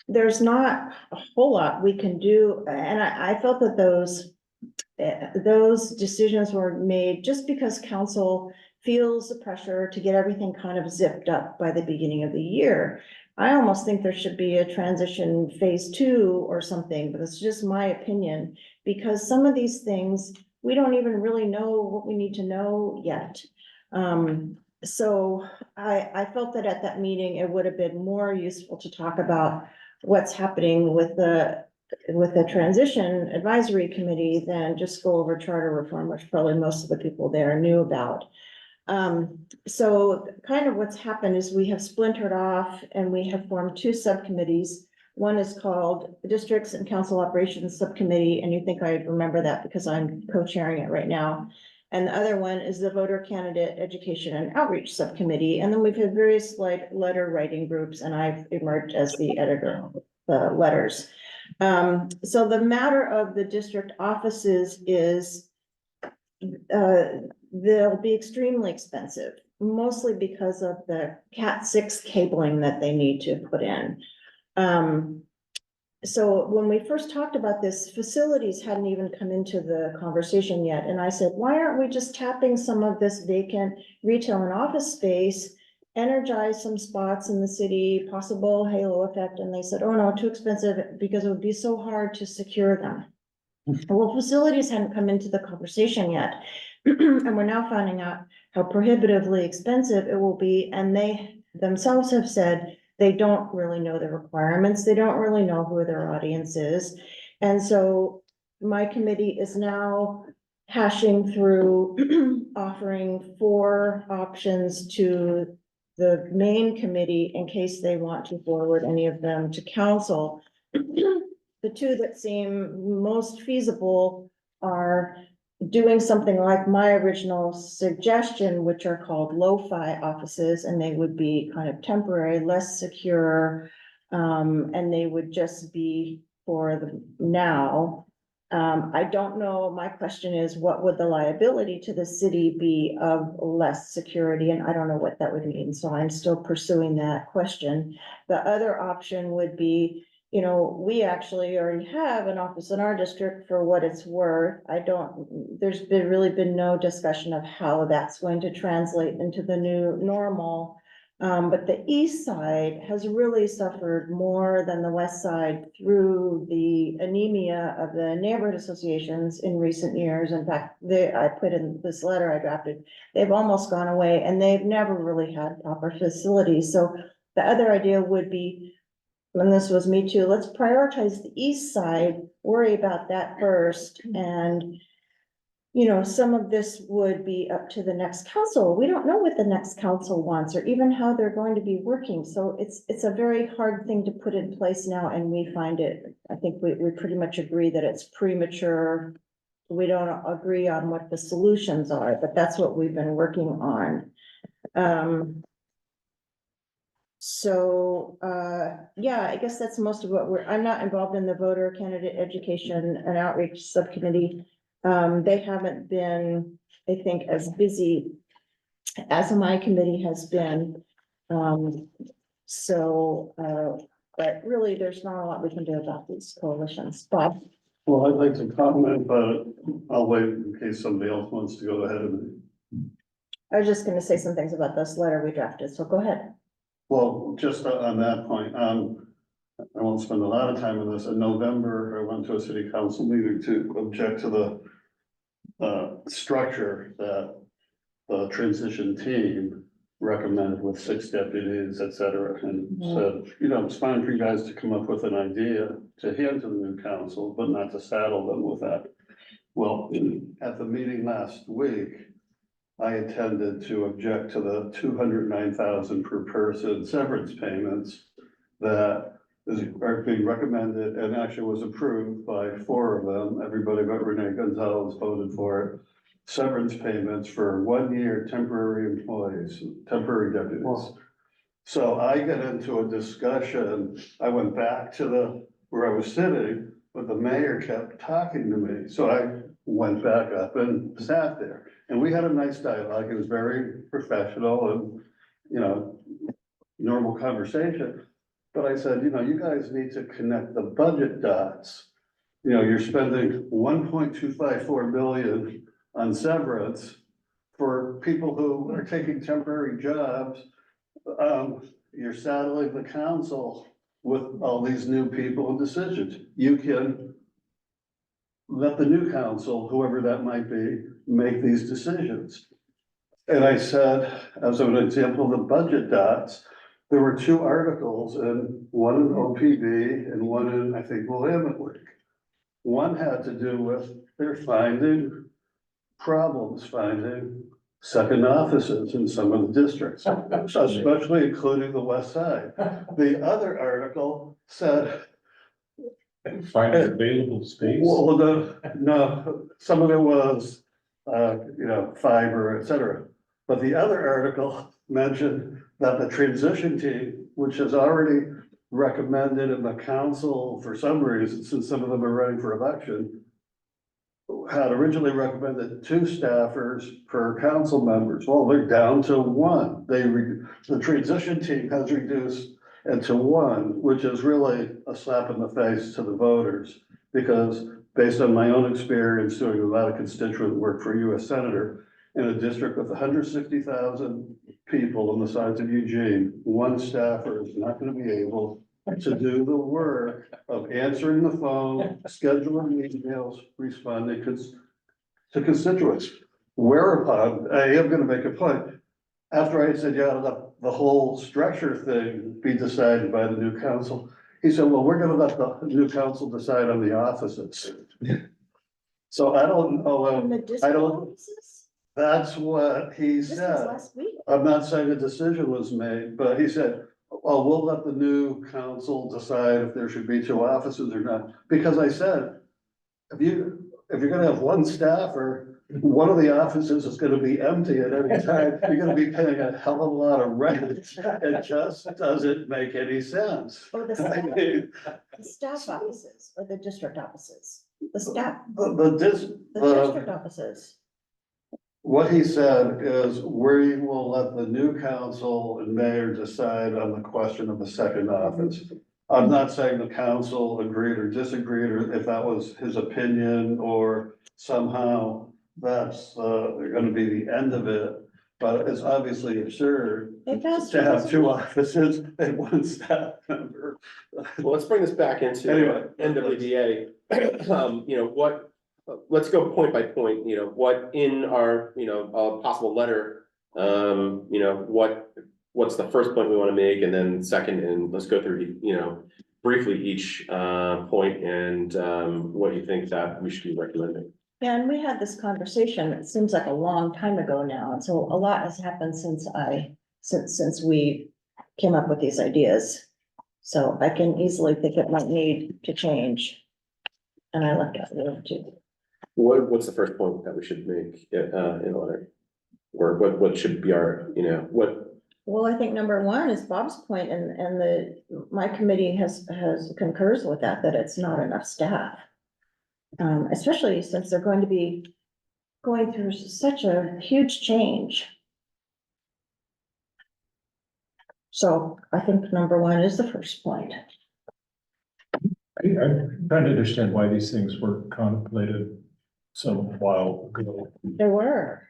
there's not a whole lot we can do, and I felt that those decisions were made just because council feels the pressure to get everything kind of zipped up by the beginning of the year. I almost think there should be a transition phase 2 or something, but it's just my opinion, because some of these things, we don't even really know what we need to know yet. So I felt that at that meeting, it would have been more useful to talk about what's happening with the transition advisory committee than just go over charter reform, which probably most of the people there knew about. So kind of what's happened is we have splintered off and we have formed two subcommittees. One is called the Districts and Council Operations Subcommittee, and you think I remember that because I'm co-chairing it right now. And the other one is the Voter Candidate Education and Outreach Subcommittee. And then we've had various letter writing groups, and I've emerged as the editor of the letters. So the matter of the district offices is they'll be extremely expensive, mostly because of the Cat 6 cabling that they need to put in. So when we first talked about this, facilities hadn't even come into the conversation yet. And I said, why aren't we just tapping some of this vacant retail and office space, energize some spots in the city, possible halo effect? And they said, oh no, too expensive because it would be so hard to secure them. Well, facilities hadn't come into the conversation yet. And we're now finding out how prohibitively expensive it will be. And they themselves have said they don't really know the requirements. They don't really know who their audience is. And so my committee is now hashing through offering 4 options to the main committee in case they want to forward any of them to council. The two that seem most feasible are doing something like my original suggestion, which are called lo-fi offices, and they would be kind of temporary, less secure, and they would just be for the now. I don't know, my question is, what would the liability to the city be of less security? And I don't know what that would mean, so I'm still pursuing that question. The other option would be, you know, we actually already have an office in our district for what it's worth. There's really been no discussion of how that's going to translate into the new normal. But the east side has really suffered more than the west side through the anemia of the neighborhood associations in recent years. In fact, I put in this letter I drafted, they've almost gone away and they've never really had proper facilities. So the other idea would be, and this was me too, let's prioritize the east side, worry about that first. And you know, some of this would be up to the next council. We don't know what the next council wants or even how they're going to be working. So it's a very hard thing to put in place now, and we find it, I think we pretty much agree that it's premature. We don't agree on what the solutions are, but that's what we've been working on. Yeah, I guess that's most of what I'm not involved in the voter candidate education and outreach subcommittee. They haven't been, I think, as busy as my committee has been. But really, there's not a lot we can do about these coalitions. Bob? Well, I'd like to comment, but I'll wait in case somebody else wants to go ahead of me. I was just gonna say some things about this letter we drafted, so go ahead. Well, just on that point, I won't spend a lot of time on this. In November, I went to a city council meeting to object to the structure that the transition team recommended with 6 deputies, et cetera, and said, you know, it's fine for you guys to come up with an idea to hand to the new council, but not to saddle them with that. Well, at the meeting last week, I intended to object to the $209,000 per person severance payments that are being recommended and actually was approved by 4 of them. Everybody but Renee Gonzalez voted for it. Severance payments for 1 year temporary employees, temporary deputies. Wow. So I got into a discussion. I went back to where I was sitting, but the mayor kept talking to me. So I went back up and sat there. And we had a nice dialogue. It was very professional and, you know, normal conversation. But I said, you know, you guys need to connect the budget dots. You know, you're spending $1.254 million on severance for people who are taking temporary jobs. You're saddling the council with all these new people and decisions. You can let the new council, whoever that might be, make these decisions. And I said, as an example of the budget dots, there were 2 articles, and one in OPB and one in, I think, Willamette League. One had to do with their finding second offices in some of the districts, especially including the west side. The other article said, find available space. Well, no, some of it was, you know, fiber, et cetera. But the other article mentioned that the transition team, which has already recommended in the council for some reason, since some of them are running for election, had originally recommended 2 staffers per council members. Well, they're down to 1. The transition team has reduced it to 1, which is really a slap in the face to the voters, because based on my own experience doing a lot of constituent work for a US Senator, in a district with 160,000 people on the size of Eugene, 1 staffer is not going to be able to do the work of answering the phone, scheduling emails, responding to constituents. Whereupon, I am going to make a point. After I said, yeah, let the whole structure thing be decided by the new council, he said, well, we're going to let the new council decide on the offices. So I don't know. I don't. That's what he said. Last week. I'm not saying a decision was made, but he said, oh, we'll let the new council decide if there should be 2 offices or not. Because I said, if you're gonna have 1 staffer, one of the offices is gonna be empty at any time. You're gonna be paying a hell of a lot of rent. It just doesn't make any sense. Or the staff offices or the district offices. the staff, The district offices. what he said is we will let the new council and mayor decide on the question of the second office. I'm not saying the council agreed or disagreed, or if that was his opinion, or somehow that's, gonna be the end of it. But it's obviously absurd to have two offices and one staff member. Well, let's bring this back into Anyway. NWDA. You know, what, let's go point by point, you know, what in our, you know, possible letter, you know, what's the first point we want to make, and then second, and let's go through, you know, briefly each point and what you think that we should be recommending. Yeah, and we had this conversation, it seems like a long time ago now, and so a lot has happened since we came up with these ideas. So I can easily think it might need to change. And I left out the other two. What's the first point that we should make in a letter? Or what should be our, you know, what? Well, I think number one is Bob's point, and my committee has concurs with that it's not enough staff. Especially since they're going to be going through such a huge change. So I think number one is the first point. I'm trying to understand why these things were contemplated some while ago, There were.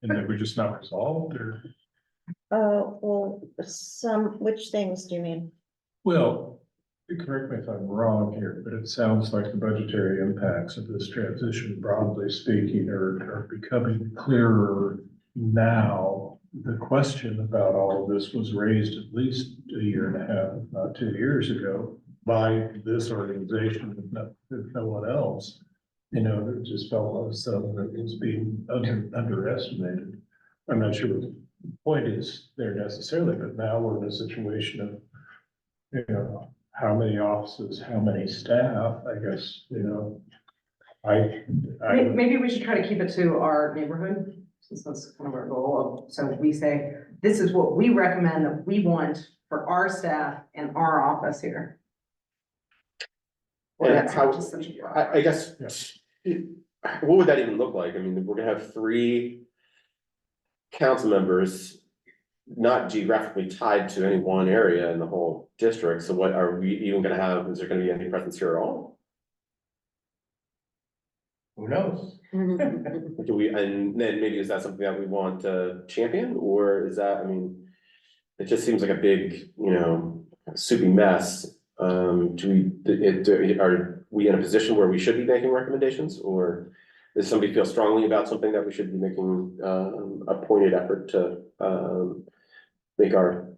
and they were just not resolved, or, Well, which things do you mean? well, correct me if I'm wrong here, but it sounds like the budgetary impacts of this transition, broadly speaking, are becoming clearer now. The question about all of this was raised at least a year and a half, if not 2 years ago, by this organization, if no one else. You know, it just felt as though it was being underestimated. I'm not sure what the point is there necessarily, but now we're in a situation of, you know, how many offices, how many staff, I guess, you know. Maybe we should try to keep it to our neighborhood, since that's kind of our goal. So we say, this is what we recommend that we want for our staff and our office here. Or And that's how, not just such a broad- I guess, what would that even look like? I mean, we're gonna have 3 council members not geographically tied to any one area in the whole district. So what are we even gonna have? Is there gonna be any presence here at all? Who knows? Do we, and then maybe is that something that we want to champion, or is that, I mean, it just seems like a big, you know, soupy mess. Are we in a position where we should be making recommendations, or does somebody feel strongly about something that we should be making a pointed effort to make our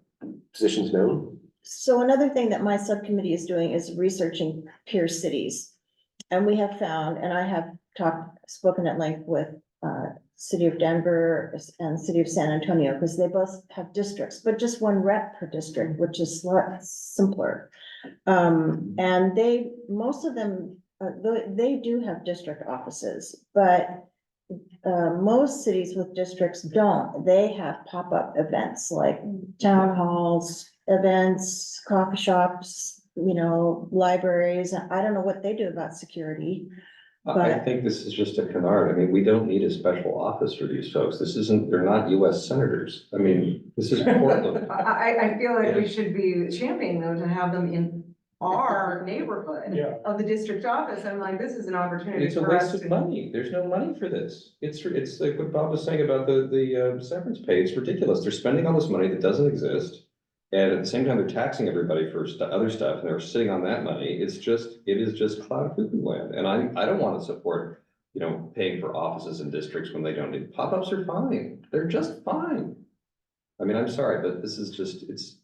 positions known? So another thing that my subcommittee is doing is researching peer cities. And we have found, and I have spoken at length with City of Denver and City of San Antonio, because they both have districts, but just one rep per district, which is a lot simpler. And most of them, they do have district offices, but most cities with districts don't. They have pop-up events like town halls, events, coffee shops, you know, libraries. I don't know what they do about security. I think this is just a canard. I mean, we don't need a special office for these folks. This isn't, they're not US senators. I mean, this is Portland. I feel like we should be championing though to have them in our neighborhood of the district office. I'm like, this is an opportunity It's a for us waste of to. money. There's no money for this. It's like what Bob was saying about the severance pay. It's ridiculous. They're spending all this money that doesn't exist. And at the same time, they're taxing everybody for other stuff, and they're sitting on that money. It is just cloud cuckoo land. And I don't want to support, you know, paying for offices and districts when they don't need. Pop-ups are fine. They're just fine. I mean, I'm sorry, but this is just, it's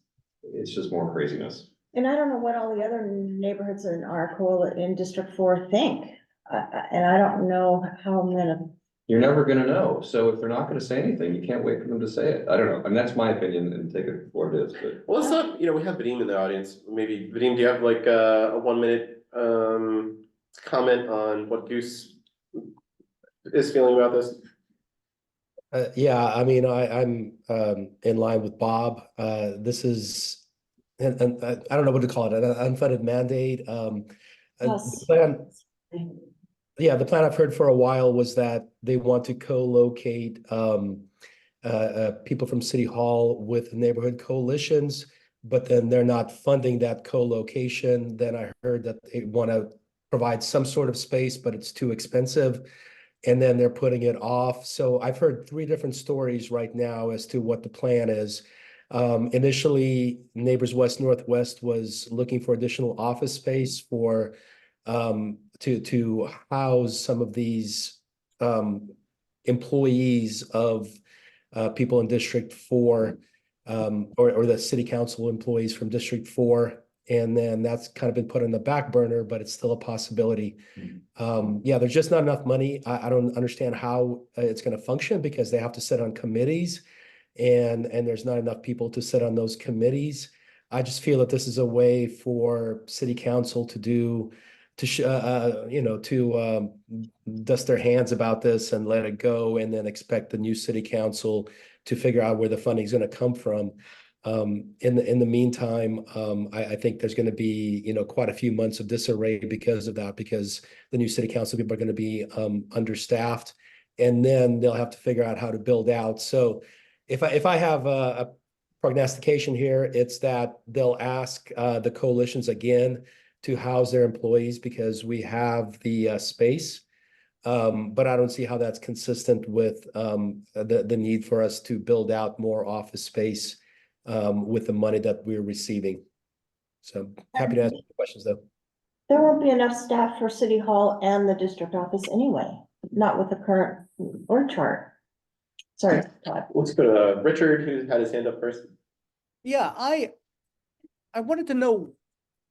just more craziness. And I don't know what all the other neighborhoods in in District 4 think. And I don't know how I'm gonna. You're never gonna know. So if they're not gonna say anything, you can't wait for them to say it. I don't know. I mean, that's my opinion, and take it for what it is, but. Well, let's not, you know, we have Vadim in the audience. Maybe, Vadim, do you have like a 1 minute comment on what Goose is feeling about this? Yeah, I mean, I'm in line with Bob. This is, and I don't know what to call it, an unfunded mandate. The Yes. plan, Yeah, the plan I've heard for a while was that they want to co-locate people from City Hall with neighborhood coalitions, but then they're not funding that co-location. Then I heard that they want to provide some sort of space, but it's too expensive. And then they're putting it off. So I've heard 3 different stories right now as to what the plan is. Initially, Neighbors West Northwest was looking for additional office space for to house some of these employees of people in District 4 or the city council employees from District 4. And then that's kind of been put on the back burner, but it's still a possibility. Yeah, there's just not enough money. I don't understand how it's going to function because they have to sit on committees and there's not enough people to sit on those committees. I just feel that this is a way for city council to do to dust their hands about this and let it go, and then expect the new city council to figure out where the funding is going to come from. In the meantime, I think there's going to be, quite a few months of disarray because of that, because the new city council people are going to be understaffed, and then they'll have to figure out how to build out. So if I have a prognostication here, it's that they'll ask the coalitions again to house their employees because we have the space. But I don't see how that's consistent with the need for us to build out more office space with the money that we're receiving. So happy to answer questions though. There won't be enough staff for City Hall and the district office anyway, not with the current org chart. Sorry, Todd. Let's go to Richard, who had his hand up first. Yeah, I wanted to know,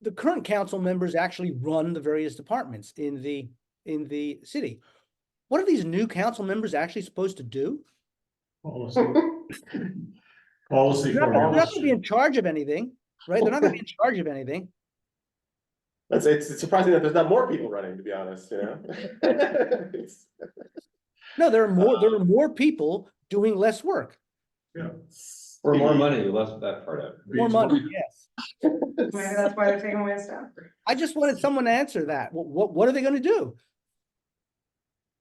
the current council members actually run the various departments in the city. What are these new council members actually supposed to do? Policy. Policy. They're not going to be in charge of anything, right? They're not going to be in charge of anything. It's surprising that there's not more people running, to be honest, No, there are more people doing less work. Yeah. Or more money, you left that part out. More money, yes. Maybe that's why they're taking away staff. I just wanted someone to answer that. What are they going to do?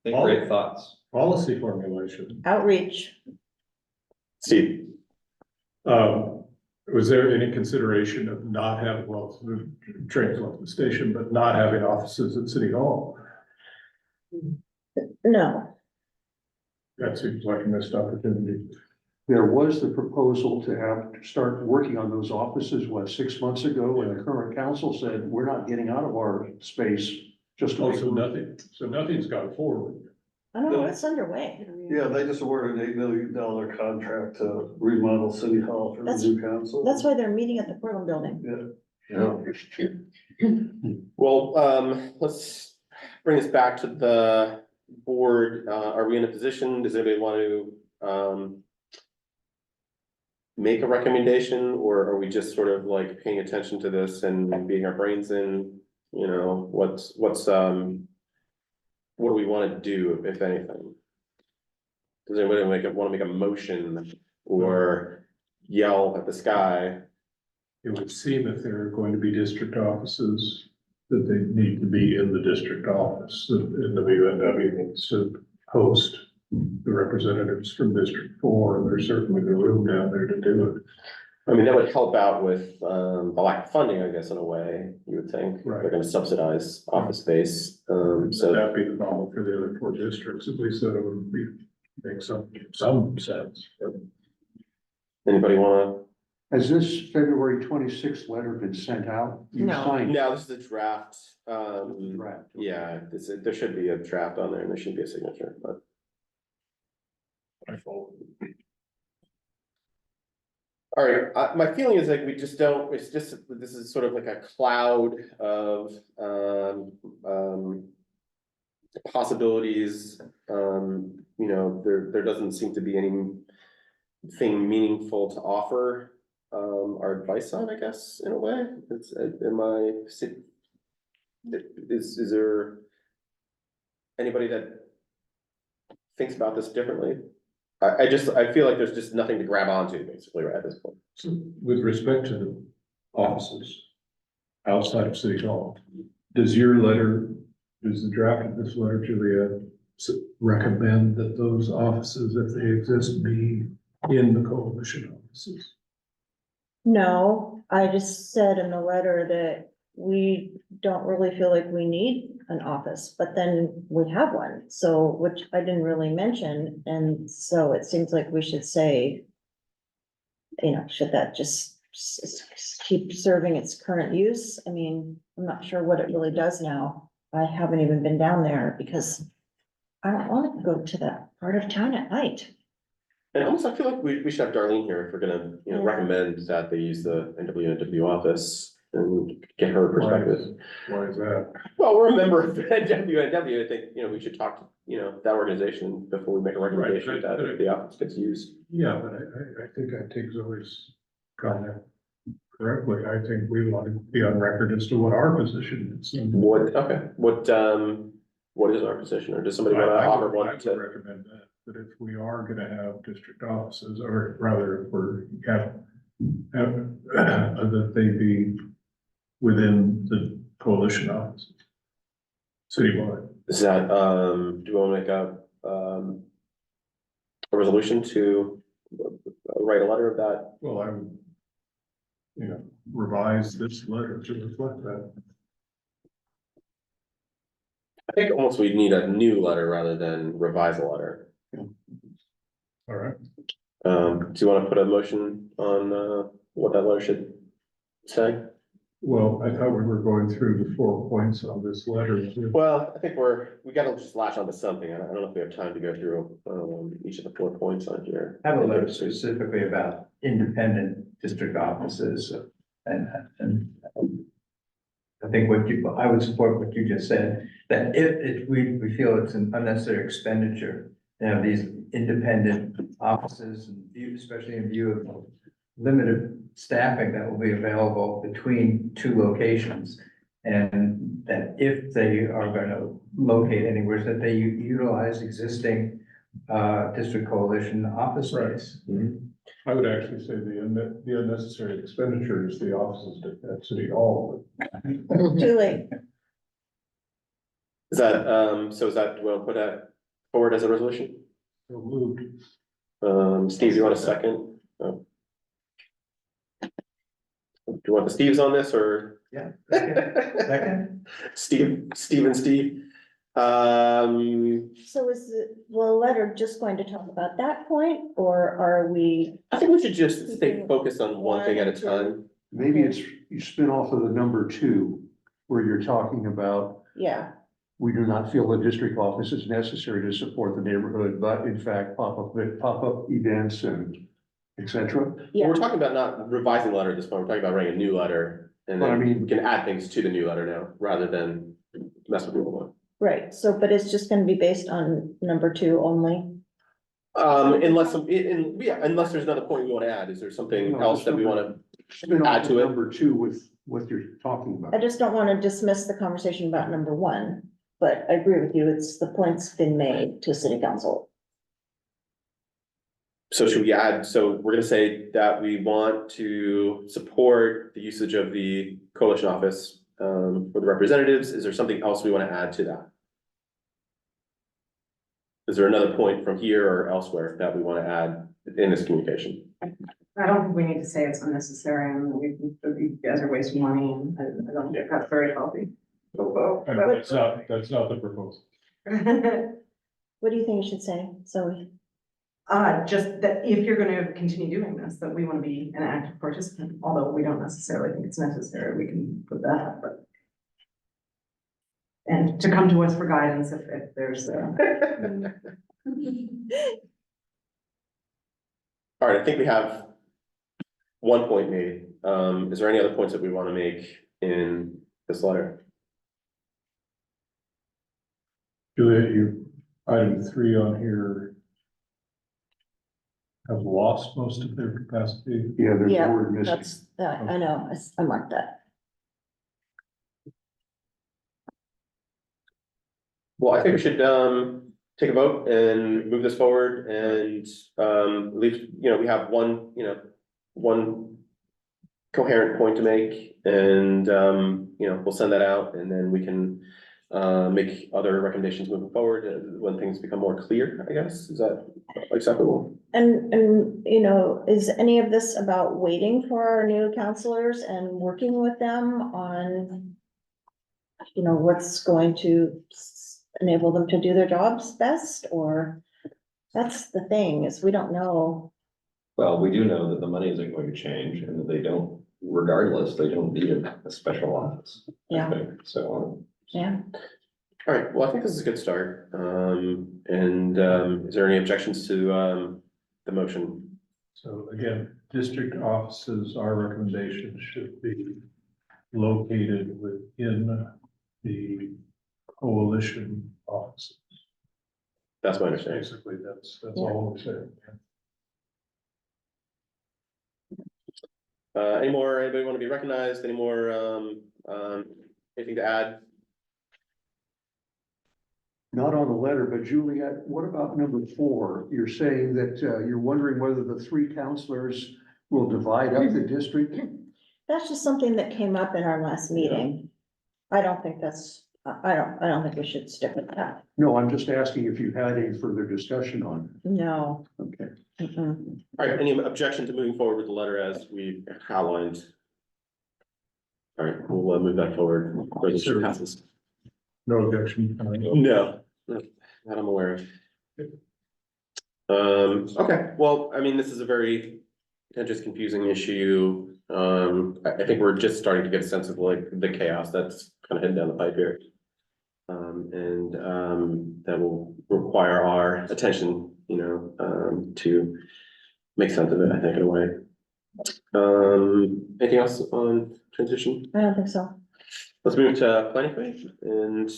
Think great thoughts. Policy formulation. Outreach. Steve. Was there any consideration of not having, well, trains left the station, but not having offices at City Hall? No. That seems like a missed opportunity. There was the proposal to start working on those offices, 6 months ago, and the current council said, we're not getting out of our space. Just Also nothing's gone forward. I don't know, it's underway. Yeah, they just awarded an $8 million contract to remodel City Hall for the new council. That's why they're meeting at the Portland building. Yeah. Well, let's bring this back to the board. Are we in a position, does anybody want to make a recommendation, or are we just sort of like paying attention to this and beating our brains in, what do we want to do, if anything? Does anybody want to make a motion or yell at the sky? It would seem if there are going to be district offices, that they need to be in the district office. And the NWDA needs to host the representatives from District 4, and there's certainly the room down there to do it. I mean, that would help out with the lack of funding, I guess, in a way, you would think. Right. They're gonna subsidize office space, So so. that'd be the model for the other 4 districts, at least that it would make some sense. Anybody wanna? Has this February 26th letter been sent out? You No. signed it. No, this is a draft. Draft. Yeah, there should be a draft on there and there should be a signature, but. All right, my feeling is like we just don't, this is sort of like a cloud of possibilities. There doesn't seem to be anything meaningful to offer our advice on, I guess, in a way. Is there anybody that thinks about this differently? I feel like there's just nothing to grab onto basically right at this point. So with respect to the offices outside of City Hall, does your letter Does the draft of this letter, Juliet, recommend that those offices, if they exist, be in the coalition offices? No, I just said in the letter that we don't really feel like we need an office, but then we have one, so, which I didn't really mention, and so it seems like we should say, you know, should that just keep serving its current use? I mean, I'm not sure what it really does now. I haven't even been down there because I don't want to go to that part of town at night. And almost, I feel like we should have Darlene here if we're gonna, you know, recommend that they use the NWDA office and get her perspective. Why is that? Well, we're a member of the NWDA. I think, you know, we should talk to, you know, that organization before we make a recommendation Right, that the office gets used. Yeah, but I think I take Zoe's comment correctly. I think we want to be on record as to what our position is. What is our position, or does somebody want to offer one? I would recommend that if we are gonna have district offices, or rather, if we're that they be within the coalition offices. Citywide. Is that, do you want to make a resolution to write a letter of that? Well, I would, you know, revise this letter to reflect that. I think almost we need a new letter rather than revise a letter. All right. Do you want to put a motion on, what that letter should say? Well, I thought we were going through the 4 points on this letter. Well, I think we gotta just latch onto something. I don't know if we have time to go through, each of the 4 points on here. I have a letter specifically about independent district offices and I think I would support what you just said, that if we feel it's an unnecessary expenditure to have these independent offices, and especially in view of limited staffing that will be available between two locations. And that if they are going to locate anywhere, that they utilize existing district coalition office space. I would actually say the unnecessary expenditure is the offices at City Hall. Too late. Is that, do we want to put that forward as a resolution? So moved. Steve, you want a second? Oh. Do you want the Steves on this, or? Yeah. Second. Steve and Steve. So is the letter just going to talk about that point, or are we? I think we should just stay focused on one thing at a time. Maybe it's, you spin off of the number 2, where you're talking about, Yeah, we do not feel the district office is necessary to support the neighborhood, but in fact, pop-up events and et cetera. yeah. We're talking about not revising the letter at this point. We're talking about writing a new letter, and But I then mean- we can add things to the new letter now, rather than mess with people. Right, so, but it's just gonna be based on number 2 only? Unless there's another point we want to add. Is there something No, else just that we number- want to Spin add off to of it? number 2 with what you're talking about. I just don't wanna dismiss the conversation about number 1, but I agree with you, it's, the point's been made to city council. So should we add, so we're gonna say that we want to support the usage of the coalition office for the representatives. Is there something else we want to add to that? Is there another point from here or elsewhere that we want to add in this communication? I don't think we need to say it's unnecessary and you guys are wasting money and I don't think that's very healthy. And that's not the proposal. What do you think you should say, Zoe? Just that if you're gonna continue doing this, that we wanna be an active participant, although we don't necessarily think it's necessary, we can put that, but. And to come to us for guidance if there's All right, I think we have one point made. Is there any other points that we want to make in this letter? Juliet, item 3 on here have lost most of their capacity. Yeah, there's a Yeah, word missing. that's, I know, I marked that. Well, I think we should take a vote and move this forward and leave, we have one coherent point to make, and we'll send that out, and then we can make other recommendations moving forward when things become more clear, I guess. Is that acceptable? And, you know, is any of this about waiting for our new counselors and working with them on, you know, what's going to enable them to do their jobs best, or that's the thing, is we don't know. Well, we do know that the money isn't going to change and that they don't, regardless, they don't need a special office. I Yeah. think. So, Yeah. All right, well, I think this is a good start. Is there any objections to the motion? So again, district offices, our recommendation should be located within the coalition offices. That's my understanding. Basically, that's all I'm saying. Anybody want to be recognized? Any more, anything to add? Not on the letter, but Juliet, what about number 4? You're saying that you're wondering whether the 3 counselors will divide up the district? That's just something that came up in our last meeting. I don't think that's, I don't think we should stick with that. No, I'm just asking if you had any further discussion on No. it. Okay. Mm-mm. All right, any objection to moving forward with the letter as we outlined? All right, we'll move that forward. Resolution passes. No objection. No, that I'm aware of. Okay, well, I mean, this is a very just confusing issue. I think we're just starting to get a sense of like the chaos that's kind of heading down the pipe here. That will require our attention, you know, to make sense of it, I think, in a way. Anything else on transition? I don't think so. Let's move to planning committee, and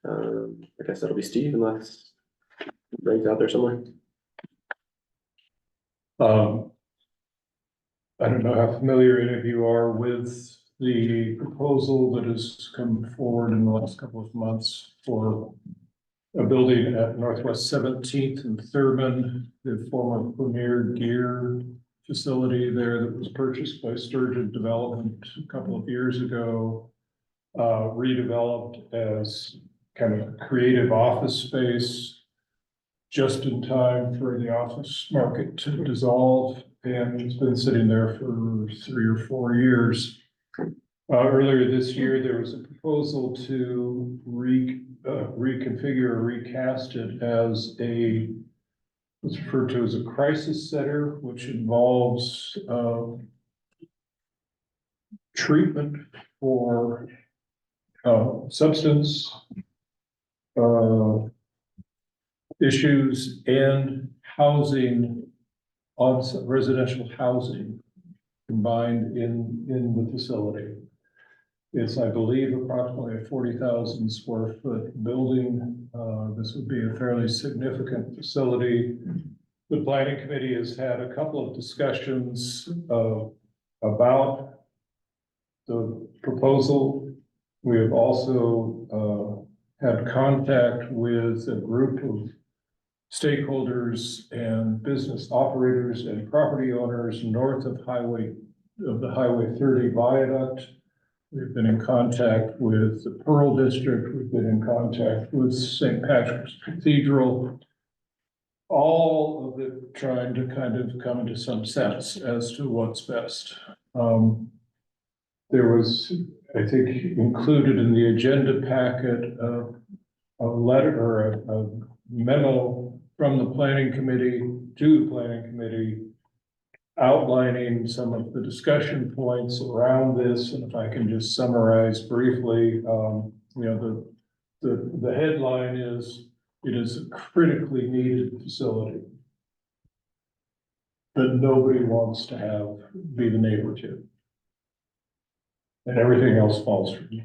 I guess that'll be Steve, unless Greg's out there somewhere. I don't know how familiar any of you are with the proposal that has come forward in the last couple of months for a building at Northwest 17th and Thurman, the former Premier Gear facility there that was purchased by Sturgeon Development a couple of years ago, redeveloped as kind of a creative office space just in time for the office market to dissolve, and it's been sitting there for 3 or 4 years. Earlier this year, there was a proposal to reconfigure or recast it as what's referred to as a crisis center, which involves treatment for substance issues and housing, on residential housing combined in the facility. It's, I believe, approximately a 40,000 square foot building. This would be a fairly significant facility. The planning committee has had a couple of discussions about the proposal. We have also had contact with a group of stakeholders and business operators and property owners north of the Highway 30 viaduct. We've been in contact with the Pearl District. We've been in contact with St. Patrick's Cathedral. All of it trying to kind of come to some sense as to what's best. There was, I think, included in the agenda packet a letter or a memo from the planning committee to the planning committee outlining some of the discussion points around this. And if I can just summarize briefly, you know, the headline is, it is a critically needed facility that nobody wants to be the neighbor to. And everything else falls from you,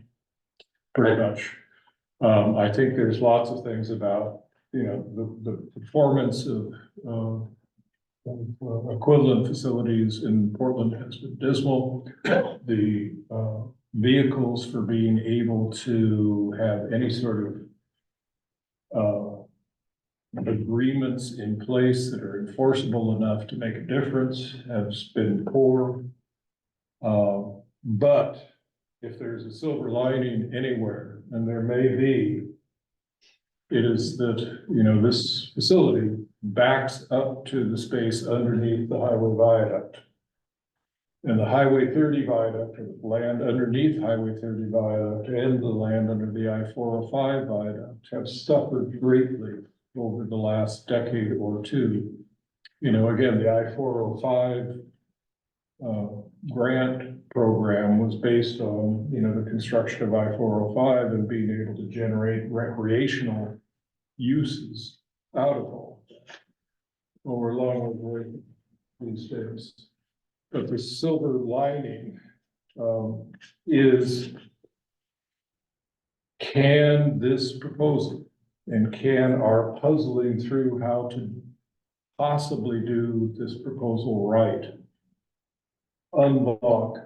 pretty much. I think there's lots of things about, you know, the performance of equivalent facilities in Portland has been dismal. The vehicles for being able to have any sort of agreements in place that are enforceable enough to make a difference has been poor. But if there's a silver lining anywhere, and there may be, it is that, this facility backs up to the space underneath the highway viaduct. And the Highway 30 viaduct, or the land underneath Highway 30 viaduct and the land under the I-405 viaduct have suffered greatly over the last decade or two. Again, the I-405 grant program was based on, the construction of I-405 and being able to generate recreational uses out of all of that. Well, we're long away these days. But the silver lining is, can this proposal and can our puzzling through how to possibly do this proposal right unlock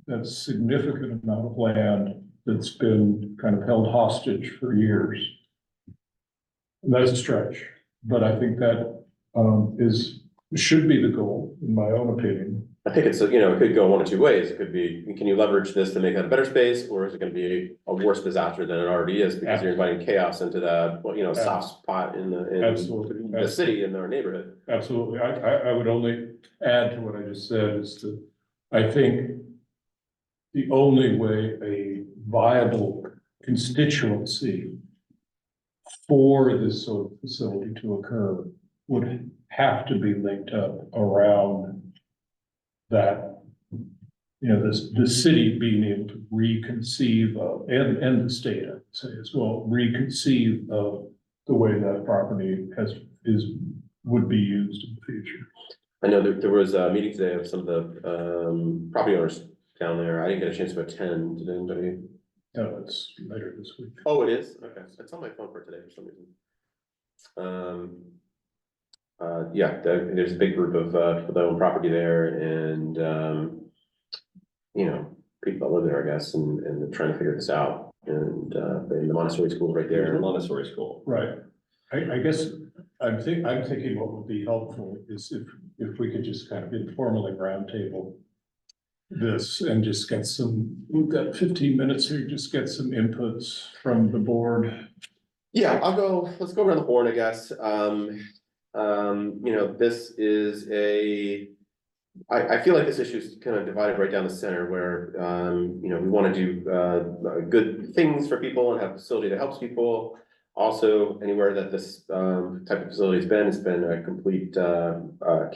that significant amount of land that's been kind of held hostage for years? And that's a stretch, but I think that should be the goal, in my own opinion. I think it's, it could go one of two ways. It could be, can you leverage this to make that a better space, or is it gonna be a worse disaster than it already is, because you're inviting chaos into that, soft spot in the city, in our neighborhood? Absolutely. I would only add to what I just said is that I think the only way a viable constituency for this sort of facility to occur would have to be linked up around that, the city being able to reconceive of, and the state, I would say as well, reconceive of the way that property would be used in the future. I know there was a meeting today of some of the property owners down there. I didn't get a chance to attend. Did anybody? No, it's later this week. Oh, it is? Okay, it's on my phone for today for some reason. Yeah, there's a big group of people that own property there, and people that live there, I guess, and they're trying to figure this out. And the Montessori school right there. The Montessori school. Right. I guess I'm thinking what would be helpful is if we could just kind of informally roundtable this and just get we've got 15 minutes here, just get some inputs from the board. Yeah, let's go around the horn, I guess. This is I feel like this issue is kind of divided right down the center where, we want to do good things for people and have a facility that helps people. Also, anywhere that this type of facility has been, it's been a complete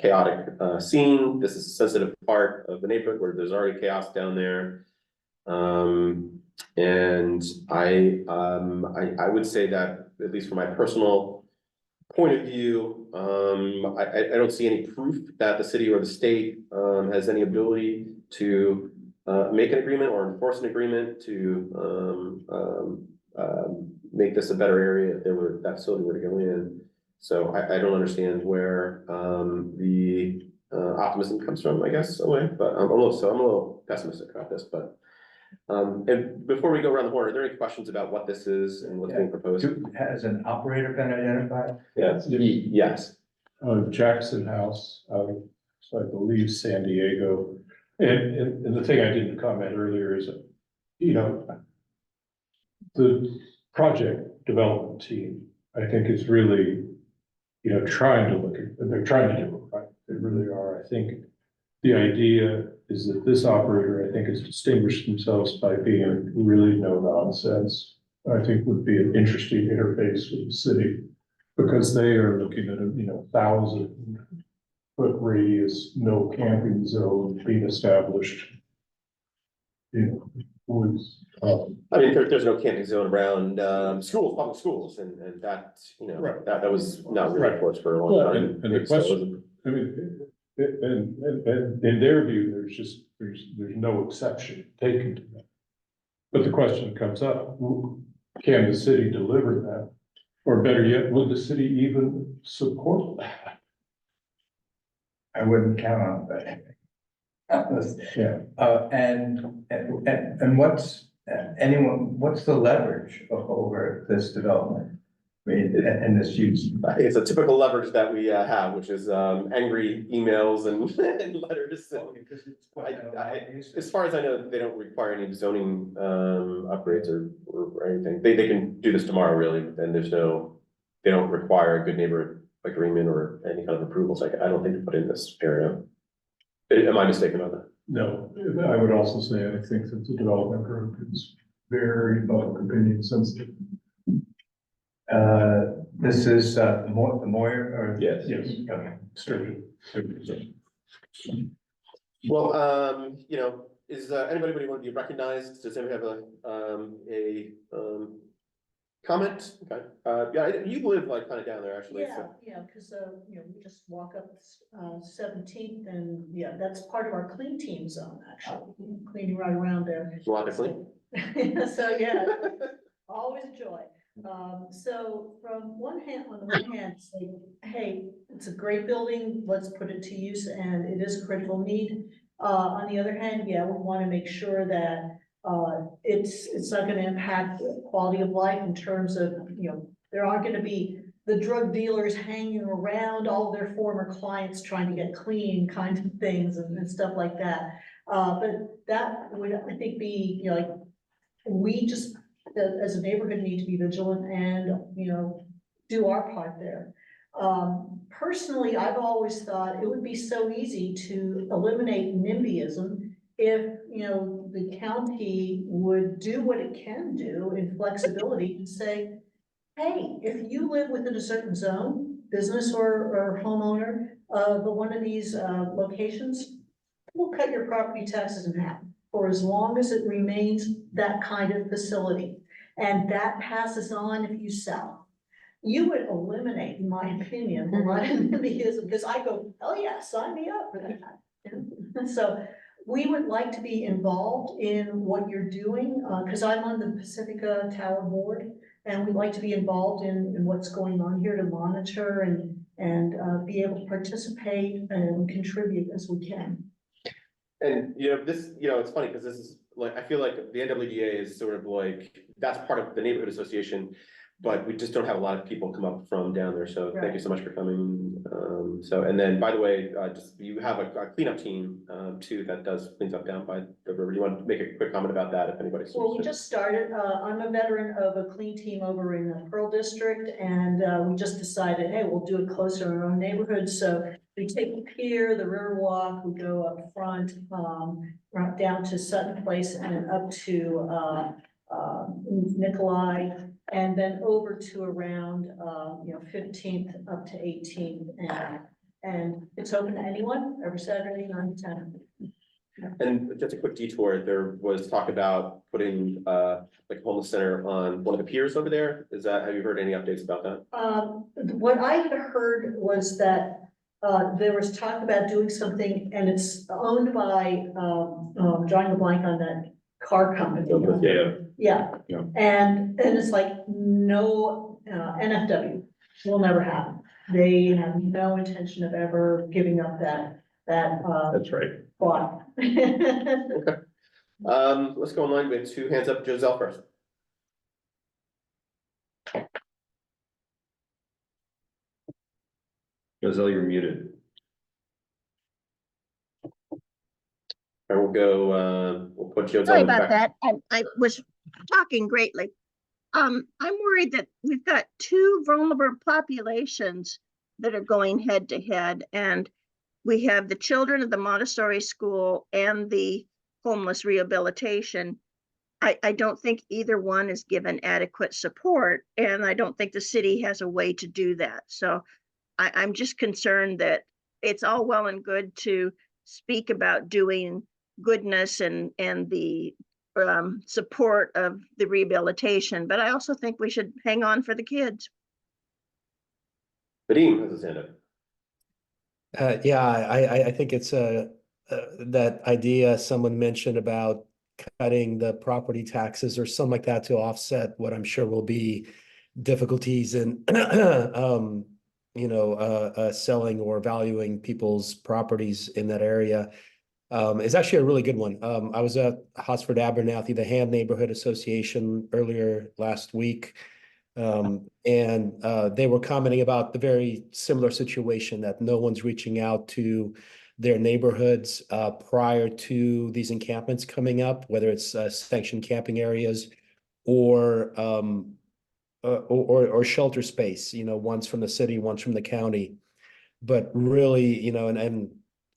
chaotic scene. This is a sensitive part of the neighborhood where there's already chaos down there. And I would say that, at least from my personal point of view, I don't see any proof that the city or the state has any ability to make an agreement or enforce an agreement to make this a better area if that facility were to go in. So I don't understand where the optimism comes from, I guess, away, but I'm a little pessimistic about this, but and before we go around the horn, are there any questions about what this is and what's being proposed? Has an operator been identified? Yes. Jackson House, so I believe San Diego. And the thing I didn't comment earlier is, the project development team, I think is really, trying to look at, they're trying to do it right. They really are. I think the idea is that this operator, I think, has distinguished themselves by being really no nonsense. I think would be an interesting interface with the city, because they are looking at a 1,000-foot radius, no camping zone being established. There's no camping zone around schools, public schools, and that, right. that was not really enforced for a long time. And the question, and in their view, there's no exception taken to that. But the question comes up, can the city deliver that? Or better yet, will the city even support that? I wouldn't count on that. Yeah. And what's the leverage over this development? I mean, and this huge. It's a typical leverage that we have, which is angry emails and and letters. As far as I know, they don't require any zoning upgrades or anything. They can do this tomorrow, really, and they don't require a good neighbor agreement or any kind of approvals. Like, I don't think to put in this area. Am I mistaken on that? No, I would also say, I think that the development group is very public opinion sensitive. This is the Moyer or? Yes. Yes. Okay. Sturgeon. Well, you know, is anybody want to be recognized? Does anybody have a comment? Okay, yeah, you live like kind of down there actually. Yeah, So. yeah, because, we just walk up 17th and, yeah, that's part of our clean team zone, actually, cleaning right around there. A lot to clean. So, yeah, always a joy. So from on the one hand, say, hey, it's a great building, let's put it to use, and it is a critical need. On the other hand, yeah, we want to make sure that it's not going to impact quality of life in terms of, there aren't going to be the drug dealers hanging around all their former clients trying to get clean kinds of things and stuff like that. But that would, I think, be, like, we just, as a neighborhood, need to be vigilant and, do our part there. Personally, I've always thought it would be so easy to eliminate NIMBYism if, the county would do what it can do in flexibility and say, hey, if you live within a certain zone, business or homeowner of one of these locations, we'll cut your property taxes in half for as long as it remains that kind of facility. And that passes on if you sell. You would eliminate, in my opinion, a lot of NIMBYism, because I go, oh yeah, sign me up for that. So we would like to be involved in what you're doing, because I'm on the Pacifica Tower Board, and we'd like to be involved in what's going on here to monitor and be able to participate and contribute as we can. And this, it's funny because this is like, I feel like the NWDA is sort of like, that's part of the neighborhood association, but we just don't have a lot of people come up from down there. So thank you so much for coming. And then, by the way, just you have a cleanup team too that does cleans up down by the river. You want to make a quick comment about that if anybody's Well, we interested? just started. I'm a veteran of a clean team over in the Pearl District, and we just decided, hey, we'll do it closer in our own neighborhood. So we take the pier, the river walk, we go up front, right down to Sutton Place and then up to Nikolai, and then over to around 15th up to 18th, and it's open to anyone every Saturday 9 to 10. And just a quick detour, there was talk about putting like a homeless center on one of the piers over there. Have you heard any updates about that? What I had heard was that there was talk about doing something, and it's owned by drawing a blank on that car company. Yeah. And it's like no NFW will never happen. They have no intention of ever giving up that. That's right. Plot. Okay. Let's go online. We have two hands up. Giselle first. Giselle, you're muted. I will go, we'll put Giselle Sorry in the about back. that. I was talking greatly. I'm worried that we've got two vulnerable populations that are going head to head, and we have the children of the Montessori school and the homeless rehabilitation. I don't think either one is given adequate support, and I don't think the city has a way to do that. So I'm just concerned that it's all well and good to speak about doing goodness and the support of the rehabilitation, but I also think we should hang on for the kids. Vadim has his hand up. Yeah, I think it's that idea someone mentioned about cutting the property taxes or something like that to offset what I'm sure will be difficulties in selling or valuing people's properties in that area. Is actually a really good one. I was at Hosford Abernathy, the Hand Neighborhood Association earlier last week. They were commenting about the very similar situation that no one's reaching out to their neighborhoods prior to these encampments coming up, whether it's sanctioned camping areas or shelter space, one's from the city, one's from the county. But really, and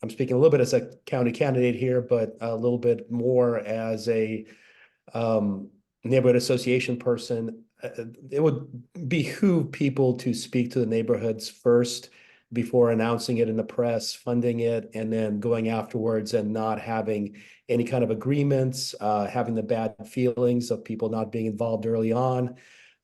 I'm speaking a little bit as a county candidate here, but a little bit more as a neighborhood association person. It would behoove people to speak to the neighborhoods first before announcing it in the press, funding it, and then going afterwards and not having any kind of agreements, having the bad feelings of people not being involved early on.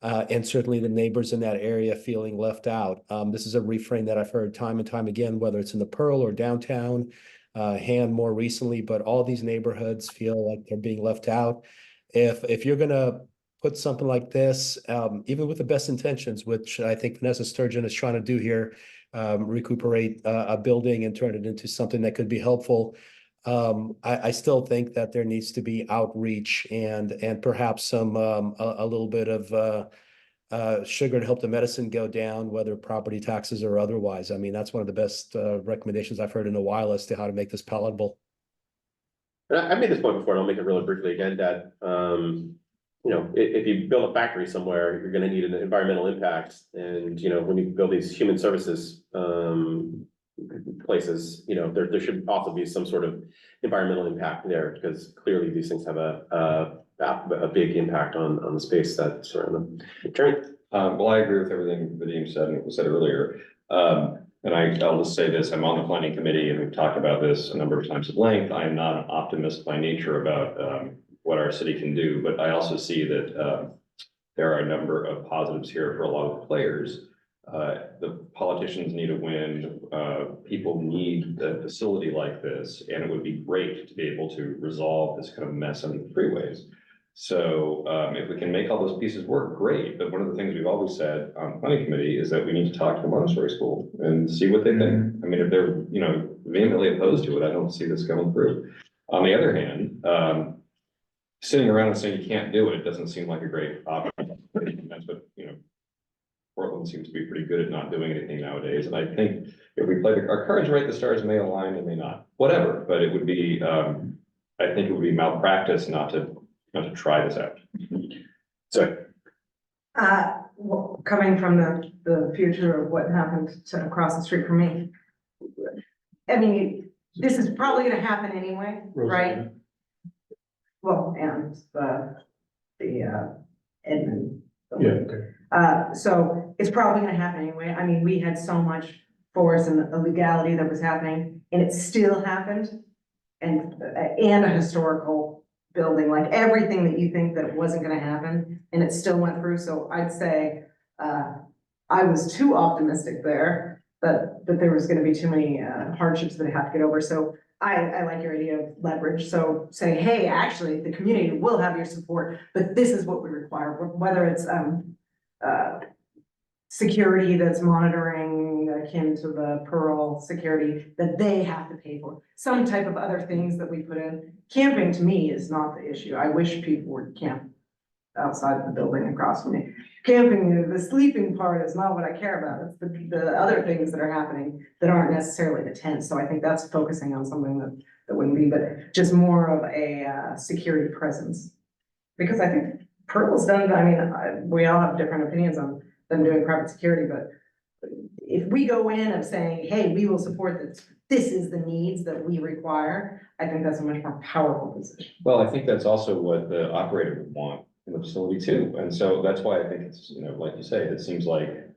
And certainly the neighbors in that area feeling left out. This is a refrain that I've heard time and time again, whether it's in the Pearl or downtown, Han more recently, but all these neighborhoods feel like they're being left out. If you're gonna put something like this, even with the best intentions, which I think Vanessa Sturgeon is trying to do here, recuperate a building and turn it into something that could be helpful. I still think that there needs to be outreach and perhaps some a little bit of sugar to help the medicine go down, whether property taxes or otherwise. I mean, that's one of the best recommendations I've heard in a while as to how to make this palatable. And I made this point before, and I'll make it really briefly again, that, if you build a factory somewhere, you're gonna need an environmental impact. And, when you build these human services, places, there should also be some sort of environmental impact there, because clearly these things have a big impact on the space that surround them. Jerry? Well, I agree with everything Vadim said and what was said earlier. And I'll just say this, I'm on the planning committee and we've talked about this a number of times at length. I am not an optimist by nature about what our city can do, but I also see that there are a number of positives here for a lot of the players. The politicians need a win. People need a facility like this, and it would be great to be able to resolve this kind of mess on the freeways. So if we can make all those pieces work, great. But one of the things we've always said on the planning committee is that we need to talk to the Montessori school and see what they think. I mean, if they're, vehemently opposed to it, I don't see this going through. On the other hand, sitting around and saying you can't do it doesn't seem like a great option. That's what, Portland seems to be pretty good at not doing anything nowadays. And I think if we play our cards right, the stars may align and may not, whatever, but it would be, I think it would be malpractice not to try this out. So. Well, coming from the future of what happened across the street from me. I mean, this is probably gonna happen anyway, right? Well, and the Edmund. Yeah, okay. So it's probably gonna happen anyway. I mean, we had so much force and illegality that was happening, and it still happened. And a historical building, like everything that you think that it wasn't gonna happen, and it still went through. So I'd say I was too optimistic there, that there was gonna be too many hardships that I have to get over. So I like your idea of leverage. So say, hey, actually, the community will have your support, but this is what we require, whether it's security that's monitoring akin to the Pearl security that they have to pay for. Some type of other things that we put in. Camping to me is not the issue. I wish people would camp outside the building across from me. Camping, the sleeping part is not what I care about. It's the other things that are happening that aren't necessarily the tent. So I think that's focusing on something that wouldn't be, but just more of a security presence. Because I think Pearl's done, I mean, we all have different opinions on them doing private security, but if we go in of saying, hey, we will support this is the needs that we require, I think that's a much more powerful position. Well, I think that's also what the operator would want in the facility too. And so that's why I think it's, like you say, it seems like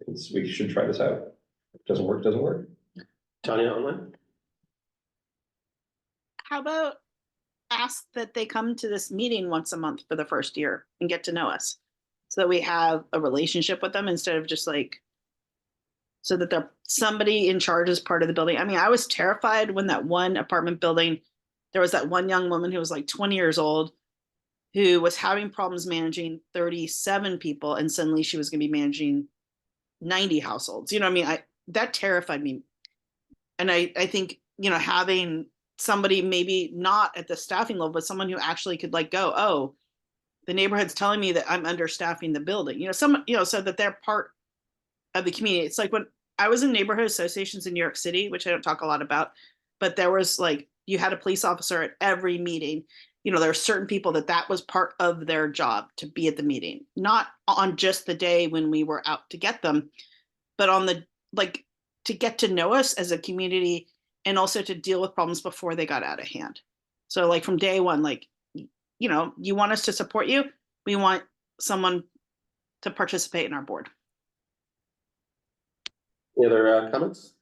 we should try this out. If it doesn't work, doesn't work. Tanya, online? How about ask that they come to this meeting once a month for the first year and get to know us, so that we have a relationship with them instead of just like, so that they're somebody in charge as part of the building. I mean, I was terrified when that one apartment building, there was that one young woman who was like 20 years old who was having problems managing 37 people, and suddenly she was going to be managing 90 households. You know what I mean? That terrified me. And I think, having somebody maybe not at the staffing level, but someone who actually could like go, oh, the neighborhood's telling me that I'm understaffing the building, so that they're part of the community. It's like when I was in neighborhood associations in New York City, which I don't talk a lot about, but there was like, you had a police officer at every meeting. There are certain people that was part of their job to be at the meeting, not on just the day when we were out to get them, but on to get to know us as a community and also to deal with problems before they got out of hand. So like from day one, you want us to support you. We want someone to participate in our board. Any other comments?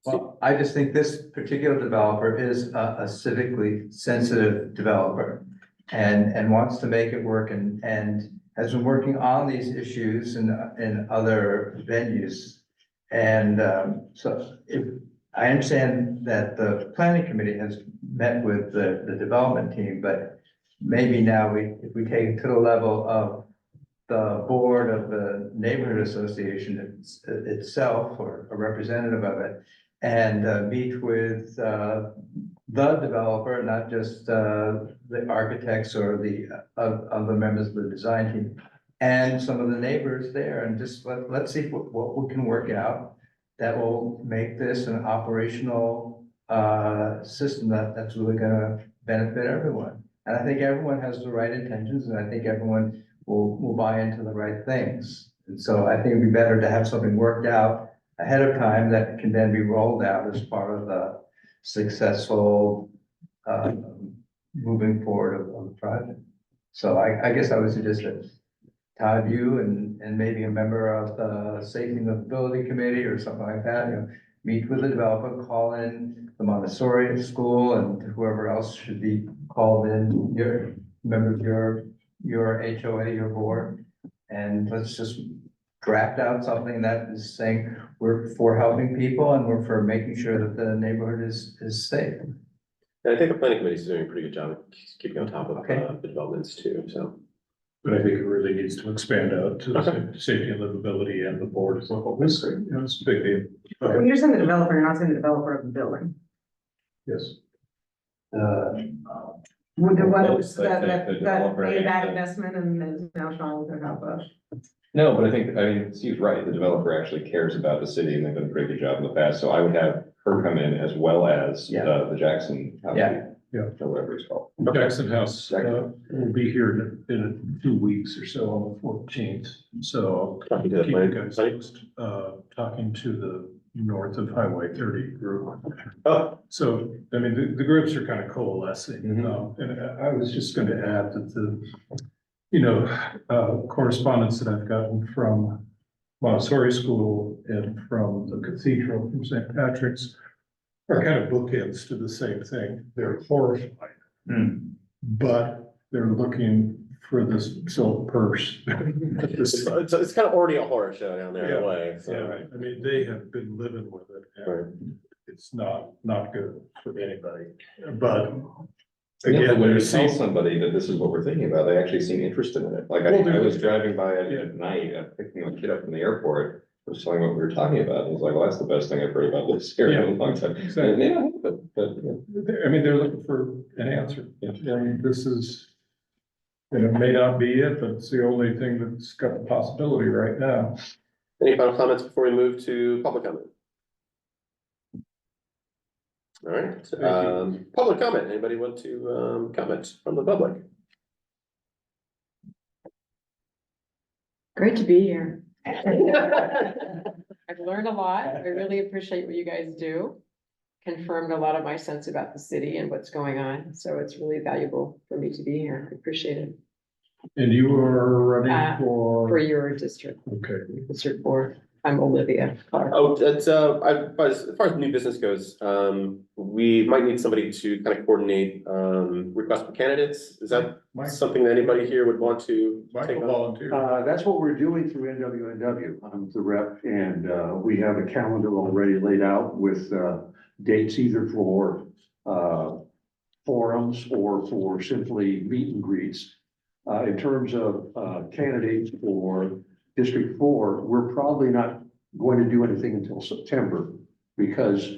Well, I just think this particular developer is a civically sensitive developer and wants to make it work and has been working on these issues in other venues. And so I understand that the planning committee has met with the development team, but maybe now if we take it to the level of the board of the neighborhood association itself or a representative of it, and meet with the developer, not just the architects or the other members of the design team, and some of the neighbors there, and just let's see what we can work out that will make this an operational system that's really gonna benefit everyone. And I think everyone has the right intentions, and I think everyone will buy into the right things. And so I think it'd be better to have something worked out ahead of time that can then be rolled out as part of the successful moving forward of the project. So I guess I would suggest that Todd, you and maybe a member of the Safety and Livability Committee or something like that, meet with the developer, call in the Montessori school and whoever else should be called in, your member of your HOA, your board, and let's just draft out something that is saying we're for helping people and we're for making sure that the neighborhood is safe. And I think the planning committee is doing a pretty good job of keeping on top of the developments too, so. But I think it really needs to expand out to the safety and livability and the board as a whole. It's a big deal. When you're saying the developer, you're not saying the developer of the building. Yes. With the one Both, that the developer made that and the- investment and is now trying to help us. No, but I mean, Steve's right. The developer actually cares about the city and they've done a pretty good job in the past. So I would have her come in as well as the Jackson House. Yeah. Or whatever it's called. Jackson House will be here in 2 weeks or so on the 14th. So Talking to the keep you planning guys committee? posted, talking to the north of Highway 30 group. Oh, So, I mean, the groups are kind of coalescing. Mhm. And I was just going to add that correspondence that I've gotten from Montessori School and from the cathedral from St. Patrick's are kind of bookends to the same thing. They're horrified, but they're looking for this silk purse. it's kind of already a horror show down there in a way, so. Yeah, I mean, they have been living with it. And it's not good for anybody, but again, When you there's tell somebody that this is what we're thinking about, they actually seem interested in it. Like I was driving by it at night, picking a kid up from the airport. I was telling what we were talking about. And he's like, well, that's the best thing I've heard about this area in a long time. Exactly. Yeah, but I mean, they're looking for an answer. I mean, this is, and it may not be it, but it's the only thing that's got the possibility right now. Any final comments before we move to public comment? All right, public comment. Anybody want to comment from the public? Great to be here. I've learned a lot. I really appreciate what you guys do. Confirmed a lot of my sense about the city and what's going on. So it's really valuable for me to be here. I appreciate it. And you are running For your district. Okay. District 4. I'm Olivia Clark. Oh, that's, as far as new business goes, we might need somebody to kind of coordinate, requests for candidates. Is that something that anybody here would want to take on? Volunteer. That's what we're doing through NWDA. I'm the rep and we have a calendar already laid out with dates either for forums or for simply meet and greets. In terms of candidates for District 4, we're probably not going to do anything until September because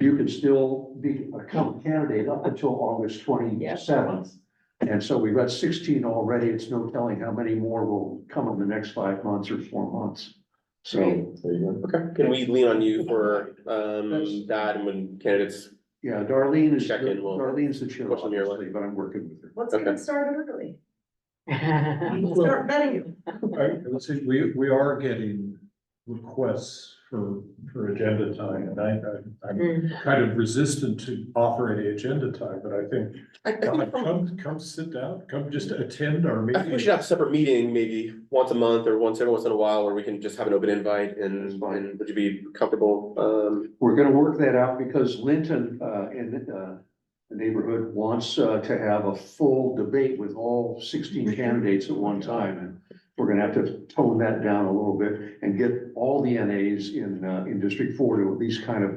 you can still become a candidate up until August 27th. And so we've got 16 already. It's no telling how many more will come in the next 5 months or 4 months. So, There you go. Okay, can we lean on you for, that and when candidates, yeah, Darlene is, Check in, we'll Darlene's the chair, push them your way. obviously, but I'm working with her. Let's Okay. get started early. Start vetting you. Let's see, we are getting requests for agenda time, and I'm kind of resistant to offer any agenda time, but I think, come sit down, come just attend our I think we meeting. should have a separate meeting, maybe once a month or once every once in a while, where we can just have an open invite and would you be comfortable? We're gonna work that out because Linton, in the neighborhood wants, to have a full debate with all 16 candidates at one time. And we're gonna have to tone that down a little bit and get all the NAs in District 4 to at least kind of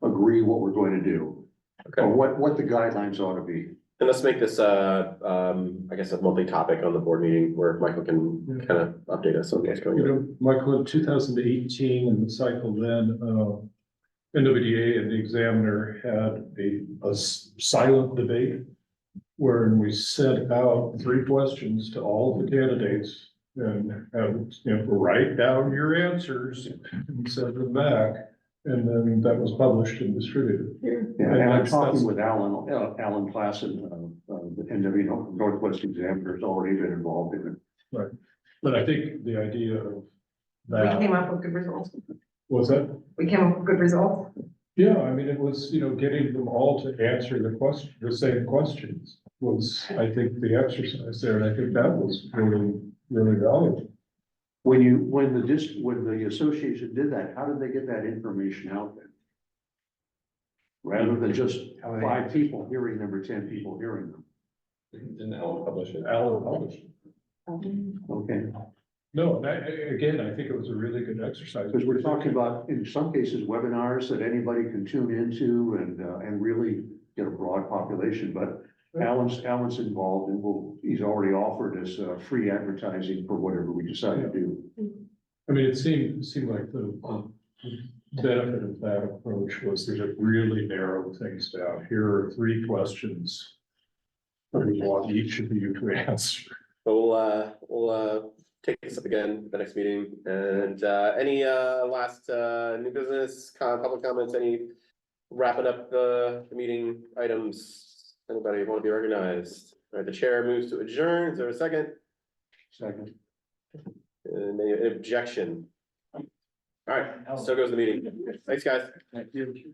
agree what we're going to do. Okay. Or what the guidelines ought to be. And let's make this, I guess, a monthly topic on the board meeting where Michael can kind of update us on what's going You on. know, Michael, in 2018, and the cycle then, NWDA and the Examiner had a silent debate wherein we sent out 3 questions to all the candidates and, write down your answers and send them back. And then that was published and distributed. Yeah, and I'm talking with Alan Placid, the NW Northwest Examiner has already been involved in it. Right. But I think the idea of We that, came up with good results. was that? We came up with good results. Yeah, I mean, it was, getting them all to answer the same questions was, I think, the exercise there, and I think that was really, really valuable. When the association did that, how did they get that information out there? Rather than just 5 people hearing them or 10 people hearing them. Didn't Alan publish it? Alan published it. Okay, No, and again, I think it was a really good exercise. because we're talking about, in some cases, webinars that anybody can tune into and really get a broad population, but Alan's involved and he's already offered us free advertising for whatever we decide to do. I mean, it seemed like the benefit of that approach was that it really narrowed things down. Here are 3 questions that we want each of you to answer. So we'll take this up again at the next meeting. And any last new business, public comments, any wrapping up the meeting items? Anybody want to be organized? All right, the chair moves to adjourn. Is there a second? Second. Any objection? All right, so goes the meeting. Thanks, guys. Thank you.